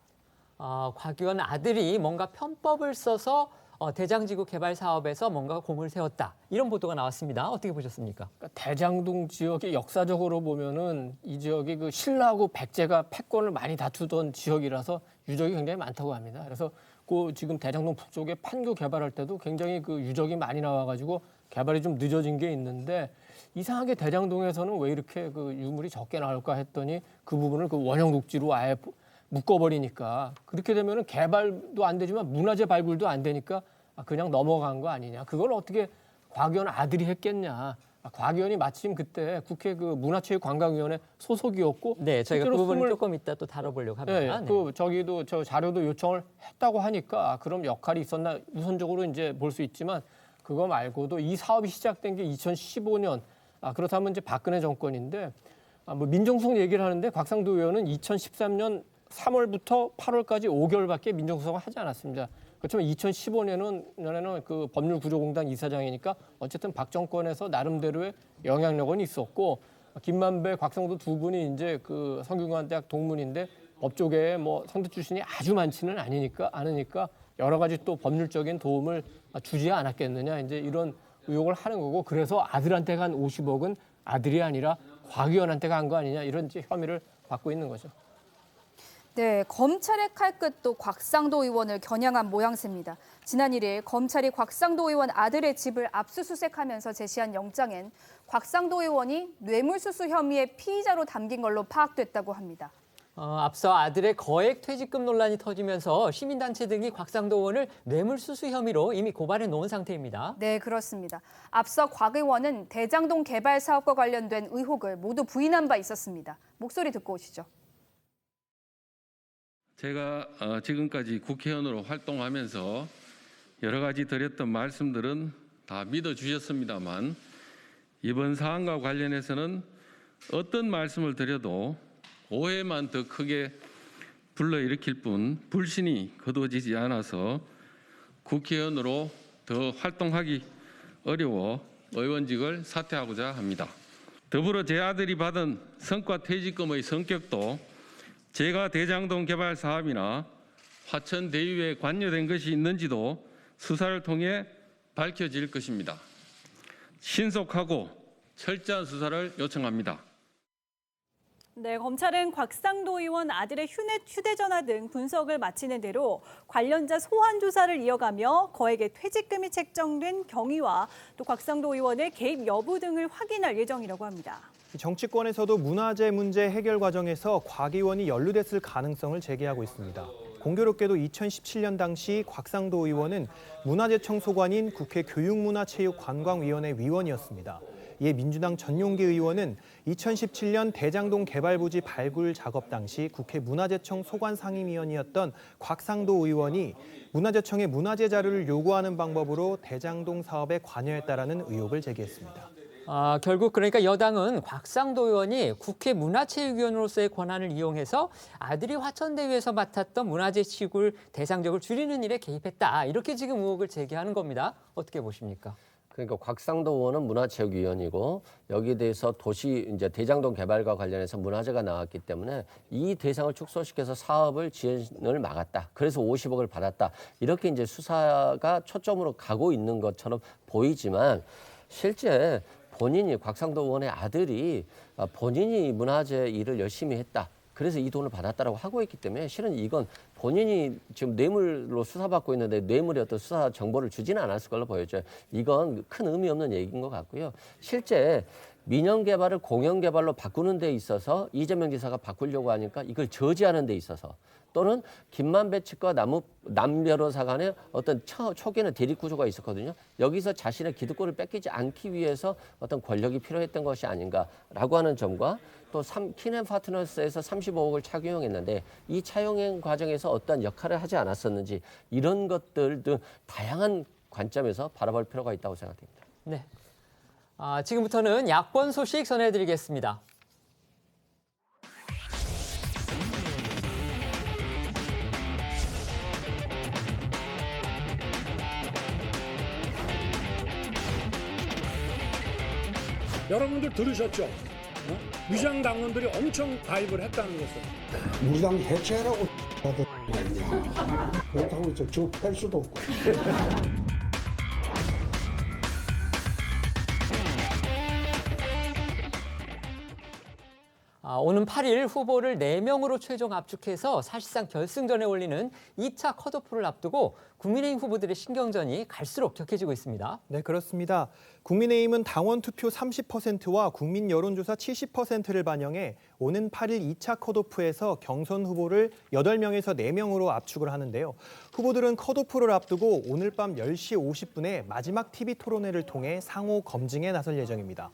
곽 의원 아들이 뭔가 편법을 써서 대장지구 개발 사업에서 뭔가 공을 세웠다. 이런 보도가 나왔습니다. 어떻게 보셨습니까? 대장동 지역이 역사적으로 보면은 이 지역이 신라하고 백제가 패권을 많이 다투던 지역이라서 유적이 굉장히 많다고 합니다. 그래서 지금 대장동 북쪽에 판교 개발할 때도 굉장히 유적이 많이 나와가지고 개발이 좀 늦어진 게 있는데 이상하게 대장동에서는 왜 이렇게 유물이 적게 나올까 했더니 그 부분을 원형 녹지로 아예 묶어버리니까 그렇게 되면은 개발도 안 되지만 문화재 발굴도 안 되니까 그냥 넘어간 거 아니냐. 그걸 어떻게 곽 의원 아들이 했겠냐. 곽 의원이 마침 그때 국회 문화체육관광위원회 소속이었고 네, 저희가 그 부분을 조금 이따 또 다뤄보려고 합니다. 네, 저 자료도 요청을 했다고 하니까 그럼 역할이 있었나 우선적으로 이제 볼 수 있지만 그거 말고도 이 사업이 시작된 게 2015년 그렇다면 이제 박근혜 정권인데 민정수석 얘기를 하는데 곽상도 의원은 2013년 3월부터 8월까지 5개월밖에 민정수석을 하지 않았습니다. 그렇지만 2015년에는 법률구조공단 이사장이니까 어쨌든 박 정권에서 나름대로의 영향력은 있었고 김만배, 곽상도 두 분이 이제 성균관대학 동문인데 법조계에 성대 출신이 아주 많지는 않으니까 여러 가지 또 법률적인 도움을 주지 않았겠느냐 이제 이런 의혹을 하는 거고 그래서 아들한테 간 50억은 아들이 아니라 곽 의원한테 간 거 아니냐 이런 혐의를 받고 있는 거죠. 네, 검찰의 칼끝도 곽상도 의원을 겨냥한 모양새입니다. 지난 1일 검찰이 곽상도 의원 아들의 집을 압수수색하면서 제시한 영장엔 곽상도 의원이 뇌물수수 혐의의 피의자로 담긴 걸로 파악됐다고 합니다. 앞서 아들의 거액 퇴직금 논란이 터지면서 시민단체 등이 곽상도 의원을 뇌물수수 혐의로 이미 고발해 놓은 상태입니다. 네, 그렇습니다. 앞서 곽 의원은 대장동 개발 사업과 관련된 의혹을 모두 부인한 바 있었습니다. 목소리 듣고 오시죠. 제가 지금까지 국회의원으로 활동하면서 여러 가지 드렸던 말씀들은 다 믿어주셨습니다만 이번 사안과 관련해서는 어떤 말씀을 드려도 오해만 더 크게 불러일으킬 뿐 불신이 거두어지지 않아서 국회의원으로 더 활동하기 어려워 의원직을 사퇴하고자 합니다. 더불어 제 아들이 받은 성과 퇴직금의 성격도 제가 대장동 개발 사업이나 화천 대유에 관여된 것이 있는지도 수사를 통해 밝혀질 것입니다. 신속하고 철저한 수사를 요청합니다. 네, 검찰은 곽상도 의원 아들의 휴대전화 등 분석을 마치는 대로 관련자 소환 조사를 이어가며 거액의 퇴직금이 책정된 경위와 또 곽상도 의원의 개입 여부 등을 확인할 예정이라고 합니다. 정치권에서도 문화재 문제 해결 과정에서 곽 의원이 연루됐을 가능성을 제기하고 있습니다. 공교롭게도 2017년 당시 곽상도 의원은 문화재청 소관인 국회 교육문화체육관광위원회 위원이었습니다. 이에 민주당 전용기 의원은 2017년 대장동 개발부지 발굴 작업 당시 국회 문화재청 소관 상임위원이었던 곽상도 의원이 문화재청에 문화재 자료를 요구하는 방법으로 대장동 사업에 관여했다라는 의혹을 제기했습니다. 결국 그러니까 여당은 곽상도 의원이 국회 문화체육위원으로서의 권한을 이용해서 아들이 화천대유에서 맡았던 문화재 시굴 대상적을 줄이는 일에 개입했다. 이렇게 지금 의혹을 제기하는 겁니다. 어떻게 보십니까? 그러니까 곽상도 의원은 문화체육위원이고 여기에 대해서 도시 이제 대장동 개발과 관련해서 문화재가 나왔기 때문에 이 대상을 축소시켜서 사업을 지연을 막았다. 그래서 50억을 받았다. 이렇게 이제 수사가 초점으로 가고 있는 것처럼 보이지만 실제 본인이 곽상도 의원의 아들이 본인이 문화재 일을 열심히 했다. 그래서 이 돈을 받았다라고 하고 있기 때문에 실은 이건 본인이 지금 뇌물로 수사받고 있는데 뇌물의 어떤 수사 정보를 주지는 않았을 걸로 보여져요. 이건 큰 의미 없는 얘기인 것 같고요. 실제 민영 개발을 공영 개발로 바꾸는 데 있어서 이재명 지사가 바꾸려고 하니까 이걸 저지하는 데 있어서 또는 김만배 측과 남 변호사 간의 어떤 초기에는 대립 구조가 있었거든요. 여기서 자신의 기득권을 뺏기지 않기 위해서 어떤 권력이 필요했던 것이 아닌가라고 하는 점과 또 키넨 파트너스에서 35억을 착용했는데 이 차용행 과정에서 어떤 역할을 하지 않았었는지 이런 것들 등 다양한 관점에서 바라볼 필요가 있다고 생각됩니다. 네. 지금부터는 야권 소식 전해드리겠습니다. 여러분들 들으셨죠? 위장 당원들이 엄청 가입을 했다는 것을. 우리 당 해체하라고 하더니 그렇다고 저 팰 수도 없고. 오는 8일 후보를 4명으로 최종 압축해서 사실상 결승전에 올리는 2차 컷오프를 앞두고 국민의힘 후보들의 신경전이 갈수록 격해지고 있습니다. 네, 그렇습니다. 국민의힘은 당원 투표 30%와 국민 여론조사 70%를 반영해 오는 8일 2차 컷오프에서 경선 후보를 8명에서 4명으로 압축을 하는데요. 후보들은 컷오프를 앞두고 오늘 밤 10시 50분에 마지막 TV 토론회를 통해 상호 검증에 나설 예정입니다.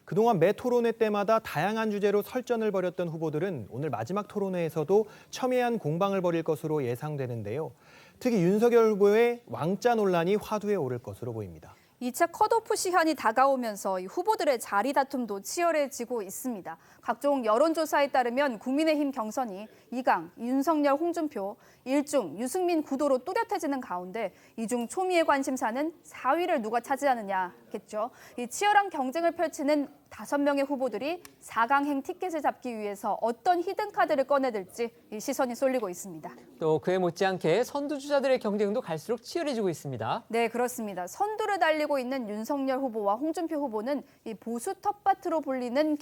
그동안 매 토론회 때마다 다양한 주제로 설전을 벌였던 후보들은 오늘 마지막 토론회에서도 첨예한 공방을 벌일 것으로 예상되는데요. 특히 윤석열 후보의 왕자 논란이 화두에 오를 것으로 보입니다. 2차 컷오프 시한이 다가오면서 이 후보들의 자리 다툼도 치열해지고 있습니다. 각종 여론조사에 따르면 국민의힘 경선이 2강 윤석열, 홍준표, 1중 유승민 구도로 뚜렷해지는 가운데 이 중 초미의 관심사는 4위를 누가 차지하느냐겠죠. 이 치열한 경쟁을 펼치는 5명의 후보들이 4강행 티켓을 잡기 위해서 어떤 히든카드를 꺼내들지 시선이 쏠리고 있습니다. 또 그에 못지않게 선두주자들의 경쟁도 갈수록 치열해지고 있습니다. 네, 그렇습니다. 선두를 달리고 있는 윤석열 후보와 홍준표 후보는 이 보수 텃밭으로 불리는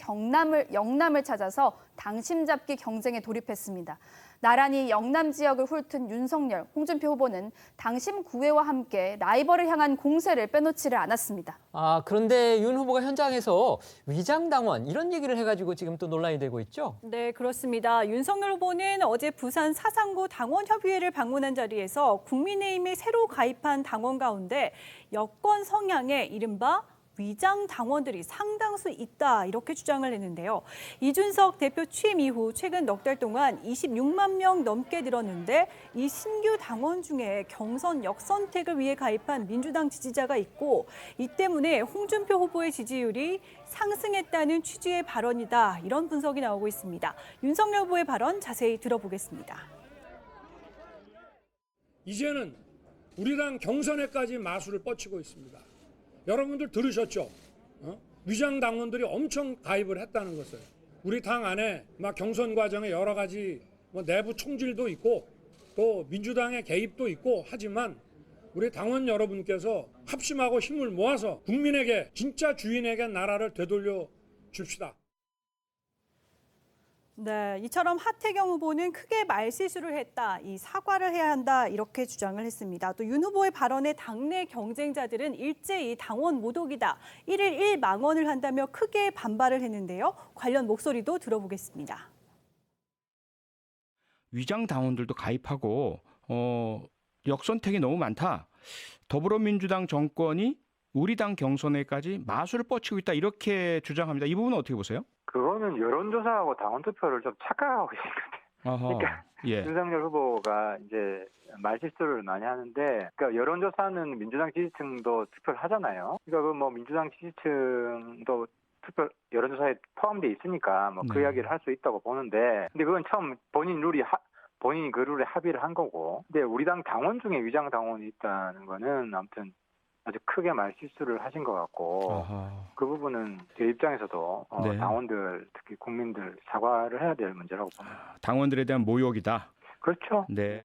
영남을 찾아서 당심 잡기 경쟁에 돌입했습니다. 나란히 영남 지역을 훑은 윤석열, 홍준표 후보는 당심 구애와 함께 라이벌을 향한 공세를 빼놓지를 않았습니다. 그런데 윤 후보가 현장에서 위장당원 이런 얘기를 해가지고 지금 또 논란이 되고 있죠? 네, 그렇습니다. 윤석열 후보는 어제 부산 사상구 당원협의회를 방문한 자리에서 국민의힘에 새로 가입한 당원 가운데 여권 성향의 이른바 위장 당원들이 상당수 있다 이렇게 주장을 했는데요. 이준석 대표 취임 이후 최근 넉 달 동안 26만 명 넘게 늘었는데 이 신규 당원 중에 경선 역선택을 위해 가입한 민주당 지지자가 있고 이 때문에 홍준표 후보의 지지율이 상승했다는 취지의 발언이다 이런 분석이 나오고 있습니다. 윤석열 후보의 발언 자세히 들어보겠습니다. 이제는 우리 당 경선에까지 마술을 뻗치고 있습니다. 여러분들 들으셨죠? 위장 당원들이 엄청 가입을 했다는 것을. 우리 당 안에 막 경선 과정에 여러 가지 내부 총질도 있고 또 민주당의 개입도 있고 하지만 우리 당원 여러분께서 합심하고 힘을 모아서 국민에게 진짜 주인에게 나라를 되돌려 줍시다. 네, 이처럼 하태경 후보는 크게 말실수를 했다, 이 사과를 해야 한다 이렇게 주장을 했습니다. 또 윤 후보의 발언에 당내 경쟁자들은 일제히 당원 모독이다, 1일 1망언을 한다며 크게 반발을 했는데요. 관련 목소리도 들어보겠습니다. 위장 당원들도 가입하고 역선택이 너무 많다. 더불어민주당 정권이 우리 당 경선에까지 마술을 뻗치고 있다 이렇게 주장합니다. 이 부분은 어떻게 보세요? 그거는 여론조사하고 당원투표를 좀 착각하고 계신 것 같아요. 그러니까 윤석열 후보가 이제 말실수를 많이 하는데, 그러니까 여론조사는 민주당 지지층도 투표를 하잖아요. 그러니까 그 민주당 지지층도 투표 여론조사에 포함돼 있으니까 그 이야기를 할 수 있다고 보는데, 근데 그건 처음 본인이 그 룰에 합의를 한 거고, 근데 우리 당 당원 중에 위장 당원이 있다는 거는 아무튼 아주 크게 말실수를 하신 것 같고, 그 부분은 제 입장에서도 당원들, 특히 국민들 사과를 해야 될 문제라고 봅니다. 당원들에 대한 모욕이다. 그렇죠. 네.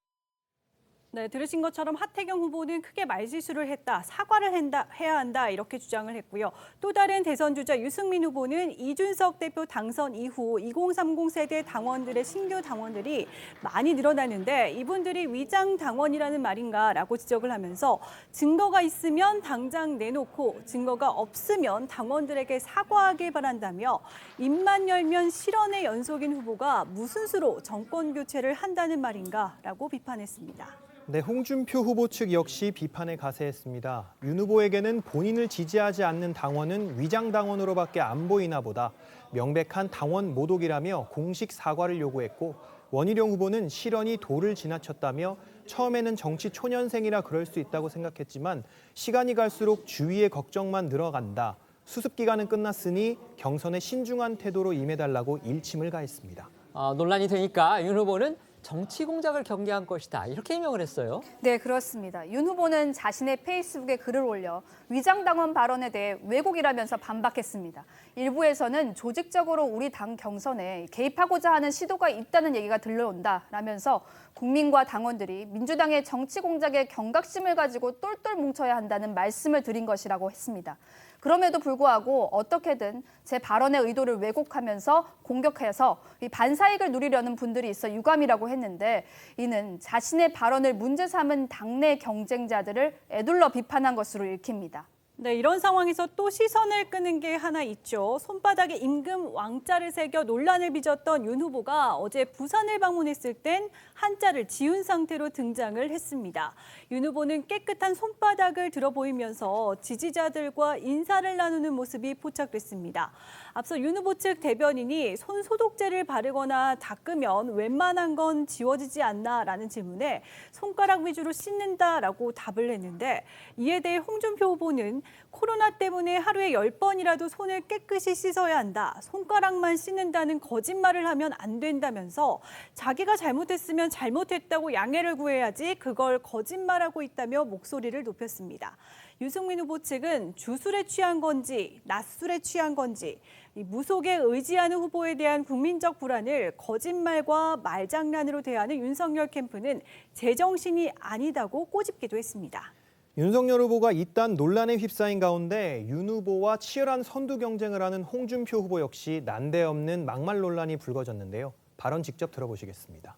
네, 들으신 것처럼 하태경 후보는 크게 말실수를 했다, 사과를 해야 한다 이렇게 주장을 했고요. 또 다른 대선 주자 유승민 후보는 이준석 대표 당선 이후 2030 세대 당원들의 신규 당원들이 많이 늘어나는데 이분들이 위장 당원이라는 말인가라고 지적을 하면서 증거가 있으면 당장 내놓고 증거가 없으면 당원들에게 사과하길 바란다며 입만 열면 실언의 연속인 후보가 무슨 수로 정권 교체를 한다는 말인가라고 비판했습니다. 네, 홍준표 후보 측 역시 비판에 가세했습니다. 윤 후보에게는 본인을 지지하지 않는 당원은 위장 당원으로밖에 안 보이나 보다 명백한 당원 모독이라며 공식 사과를 요구했고, 원희룡 후보는 실언이 도를 지나쳤다며 처음에는 정치 초년생이라 그럴 수 있다고 생각했지만 시간이 갈수록 주위의 걱정만 늘어간다. 수습 기간은 끝났으니 경선에 신중한 태도로 임해달라고 일침을 가했습니다. 논란이 되니까 윤 후보는 정치 공작을 경계한 것이다 이렇게 해명을 했어요. 네, 그렇습니다. 윤 후보는 자신의 페이스북에 글을 올려 위장당원 발언에 대해 왜곡이라면서 반박했습니다. 일부에서는 조직적으로 우리 당 경선에 개입하고자 하는 시도가 있다는 얘기가 들려온다라면서 국민과 당원들이 민주당의 정치 공작에 경각심을 가지고 똘똘 뭉쳐야 한다는 말씀을 드린 것이라고 했습니다. 그럼에도 불구하고 어떻게든 제 발언의 의도를 왜곡하면서 공격해서 이 반사익을 누리려는 분들이 있어 유감이라고 했는데, 이는 자신의 발언을 문제 삼은 당내 경쟁자들을 에둘러 비판한 것으로 읽힙니다. 네, 이런 상황에서 또 시선을 끄는 게 하나 있죠. 손바닥에 임금 왕자를 새겨 논란을 빚었던 윤 후보가 어제 부산을 방문했을 땐 한자를 지운 상태로 등장을 했습니다. 윤 후보는 깨끗한 손바닥을 들어 보이면서 지지자들과 인사를 나누는 모습이 포착됐습니다. 앞서 윤 후보 측 대변인이 손 소독제를 바르거나 닦으면 웬만한 건 지워지지 않나라는 질문에 손가락 위주로 씻는다라고 답을 했는데, 이에 대해 홍준표 후보는 코로나 때문에 하루에 10번이라도 손을 깨끗이 씻어야 한다, 손가락만 씻는다는 거짓말을 하면 안 된다면서 자기가 잘못했으면 잘못했다고 양해를 구해야지 그걸 거짓말하고 있다며 목소리를 높였습니다. 유승민 후보 측은 주술에 취한 건지 낮술에 취한 건지 무속에 의지하는 후보에 대한 국민적 불안을 거짓말과 말장난으로 대하는 윤석열 캠프는 제정신이 아니다고 꼬집기도 했습니다. 윤석열 후보가 이딴 논란에 휩싸인 가운데 윤 후보와 치열한 선두 경쟁을 하는 홍준표 후보 역시 난데없는 막말 논란이 불거졌는데요. 발언 직접 들어보시겠습니다.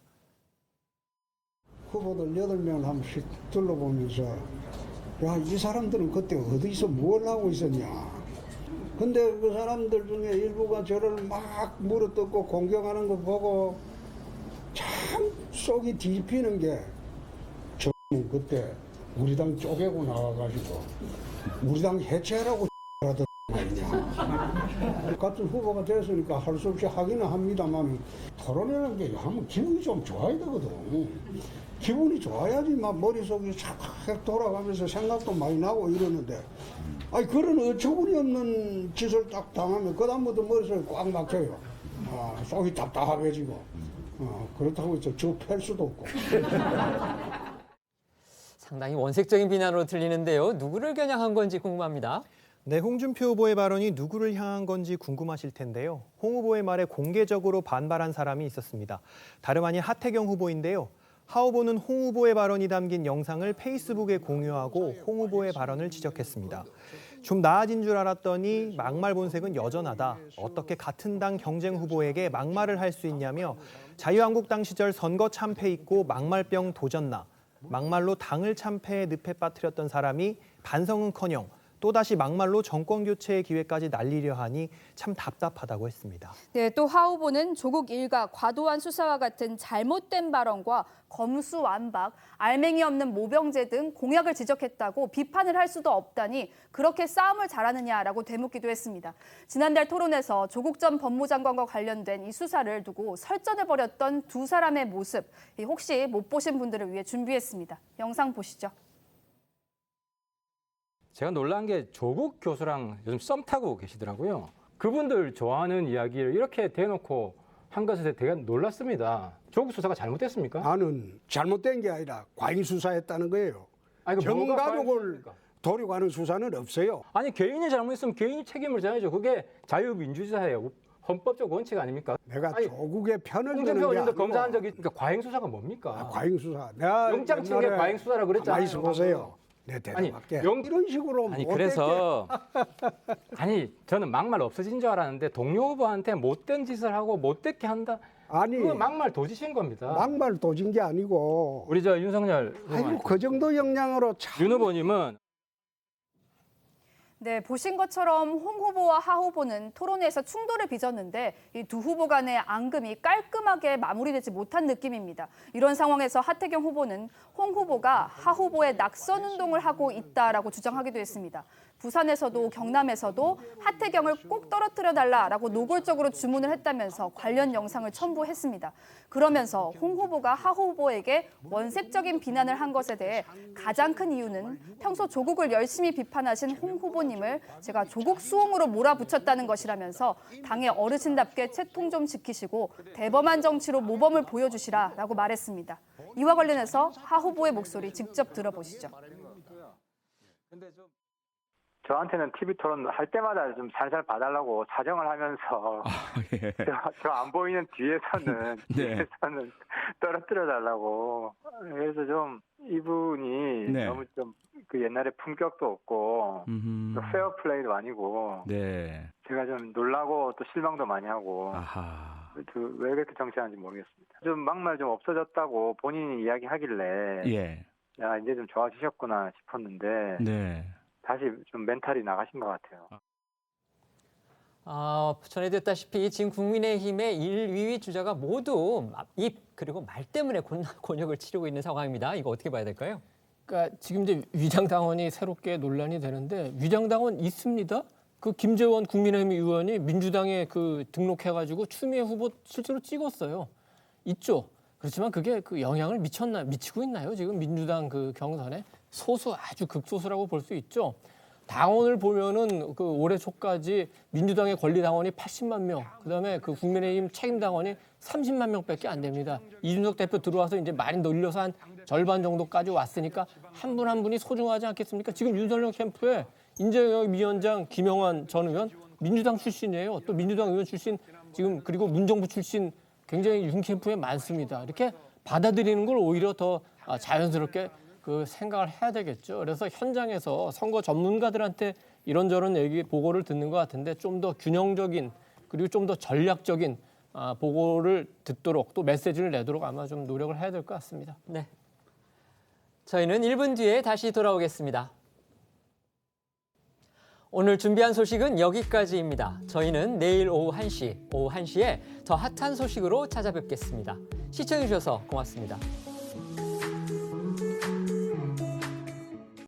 후보들 8명을 한 번씩 둘러보면서 야, 이 사람들은 그때 어디서 뭘 하고 있었냐. 근데 그 사람들 중에 일부가 저를 막 물어뜯고 공격하는 거 보고 참 속이 뒤집히는 게 저는 그때 우리 당 쪼개고 나와가지고 우리 당 해체하라고 하던 아니냐. 같은 후보가 됐으니까 할 수 없이 하기는 합니다만 토론이라는 게 하면 기분이 좀 좋아야 되거든. 기분이 좋아야지 막 머릿속이 착 돌아가면서 생각도 많이 나고 이러는데 아니 그런 어처구니 없는 짓을 딱 당하면 그다음부터 머릿속에 꽉 막혀요. 속이 답답해지고 그렇다고 저 팰 수도 없고. 상당히 원색적인 비난으로 들리는데요. 누구를 겨냥한 건지 궁금합니다. 네, 홍준표 후보의 발언이 누구를 향한 건지 궁금하실 텐데요. 홍 후보의 말에 공개적으로 반발한 사람이 있었습니다. 다름 아닌 하태경 후보인데요. 하 후보는 홍 후보의 발언이 담긴 영상을 페이스북에 공유하고 홍 후보의 발언을 지적했습니다. 좀 나아진 줄 알았더니 막말 본색은 여전하다. 어떻게 같은 당 경쟁 후보에게 막말을 할 수 있냐며 자유한국당 시절 선거 참패 있고 막말병 도졌나. 막말로 당을 참패에 늪에 빠뜨렸던 사람이 반성은커녕 또다시 막말로 정권 교체의 기회까지 날리려 하니 참 답답하다고 했습니다. 네, 또 하 후보는 조국 일가 과도한 수사와 같은 잘못된 발언과 검수완박, 알맹이 없는 모병제 등 공약을 지적했다고 비판을 할 수도 없다니 그렇게 싸움을 잘하느냐라고 되묻기도 했습니다. 지난달 토론에서 조국 전 법무장관과 관련된 이 수사를 두고 설전해버렸던 두 사람의 모습, 혹시 못 보신 분들을 위해 준비했습니다. 영상 보시죠. 제가 놀란 게 조국 교수랑 요즘 썸 타고 계시더라고요. 그분들 좋아하는 이야기를 이렇게 대놓고 한 것에 되게 놀랐습니다. 조국 수사가 잘못됐습니까? 나는 잘못된 게 아니라 과잉 수사했다는 거예요. 전 가족을 도려가는 수사는 없어요. 아니 개인이 잘못했으면 개인이 책임을 져야죠. 그게 자유민주주의예요. 헌법적 원칙 아닙니까? 내가 조국의 편을 드는 게 홍준표 의원도 아니고 검사한 적이 그러니까 과잉 수사가 뭡니까? 과잉 수사. 내가 영장 친 게 과잉 수사라고 그랬잖아요. 많이 보세요. 아니 이런 식으로 아니 그래서 아니 저는 막말 없어진 줄 알았는데 동료 후보한테 못된 짓을 하고 못되게 한다. 아니 그거 막말 도지신 겁니다. 막말 도진 게 아니고 우리 저 윤석열 아이고 그 정도 역량으로 참. 윤 후보님은 네, 보신 것처럼 홍 후보와 하 후보는 토론회에서 충돌을 빚었는데 이 두 후보 간의 앙금이 깔끔하게 마무리되지 못한 느낌입니다. 이런 상황에서 하태경 후보는 홍 후보가 하 후보의 낙선 운동을 하고 있다라고 주장하기도 했습니다. 부산에서도 경남에서도 하태경을 꼭 떨어뜨려 달라라고 노골적으로 주문을 했다면서 관련 영상을 첨부했습니다. 그러면서 홍 후보가 하 후보에게 원색적인 비난을 한 것에 대해 가장 큰 이유는 평소 조국을 열심히 비판하신 홍 후보님을 제가 조국 수홍으로 몰아붙였다는 것이라면서 당의 어르신답게 채통 좀 지키시고 대범한 정치로 모범을 보여주시라라고 말했습니다. 이와 관련해서 하 후보의 목소리 직접 들어보시죠. 저한테는 TV 토론 할 때마다 좀 살살 봐달라고 사정을 하면서 저 안 보이는 뒤에서는 뒤에서는 떨어뜨려 달라고. 그래서 좀 이분이 너무 좀 그 옛날에 품격도 없고 또 페어 플레이도 아니고 제가 좀 놀라고 또 실망도 많이 하고 왜 그렇게 정치하는지 모르겠습니다. 좀 막말 좀 없어졌다고 본인이 이야기하길래 야 이제 좀 좋아지셨구나 싶었는데 다시 좀 멘탈이 나가신 것 같아요. 전해됐다시피 지금 국민의힘의 1위 주자가 모두 입 그리고 말 때문에 곤욕을 치르고 있는 상황입니다. 이거 어떻게 봐야 될까요? 그러니까 지금 이제 위장당원이 새롭게 논란이 되는데 위장당원 있습니다. 그 김재원 국민의힘 의원이 민주당에 그 등록해가지고 추미애 후보 실제로 찍었어요. 있죠. 그렇지만 그게 그 영향을 미치고 있나요? 지금 민주당 그 경선에 소수 아주 극소수라고 볼 수 있죠. 당원을 보면은 그 올해 초까지 민주당의 권리 당원이 80만 명, 그다음에 그 국민의힘 책임 당원이 30만 명밖에 안 됩니다. 이준석 대표 들어와서 이제 많이 늘려서 한 절반 정도까지 왔으니까 한 분 한 분이 소중하지 않겠습니까? 지금 윤석열 캠프에 인재영역 위원장 김영환 전 의원 민주당 출신이에요. 또 민주당 의원 출신 지금 그리고 문정부 출신 굉장히 윤 캠프에 많습니다. 이렇게 받아들이는 걸 오히려 더 자연스럽게 그 생각을 해야 되겠죠. 그래서 현장에서 선거 전문가들한테 이런저런 얘기 보고를 듣는 것 같은데 좀 더 균형적인 그리고 좀 더 전략적인 보고를 듣도록 또 메시지를 내도록 아마 좀 노력을 해야 될 것 같습니다. 네. 저희는 1분 뒤에 다시 돌아오겠습니다. 오늘 준비한 소식은 여기까지입니다. 저희는 내일 오후 1시에 더 핫한 소식으로 찾아뵙겠습니다. 시청해주셔서 고맙습니다.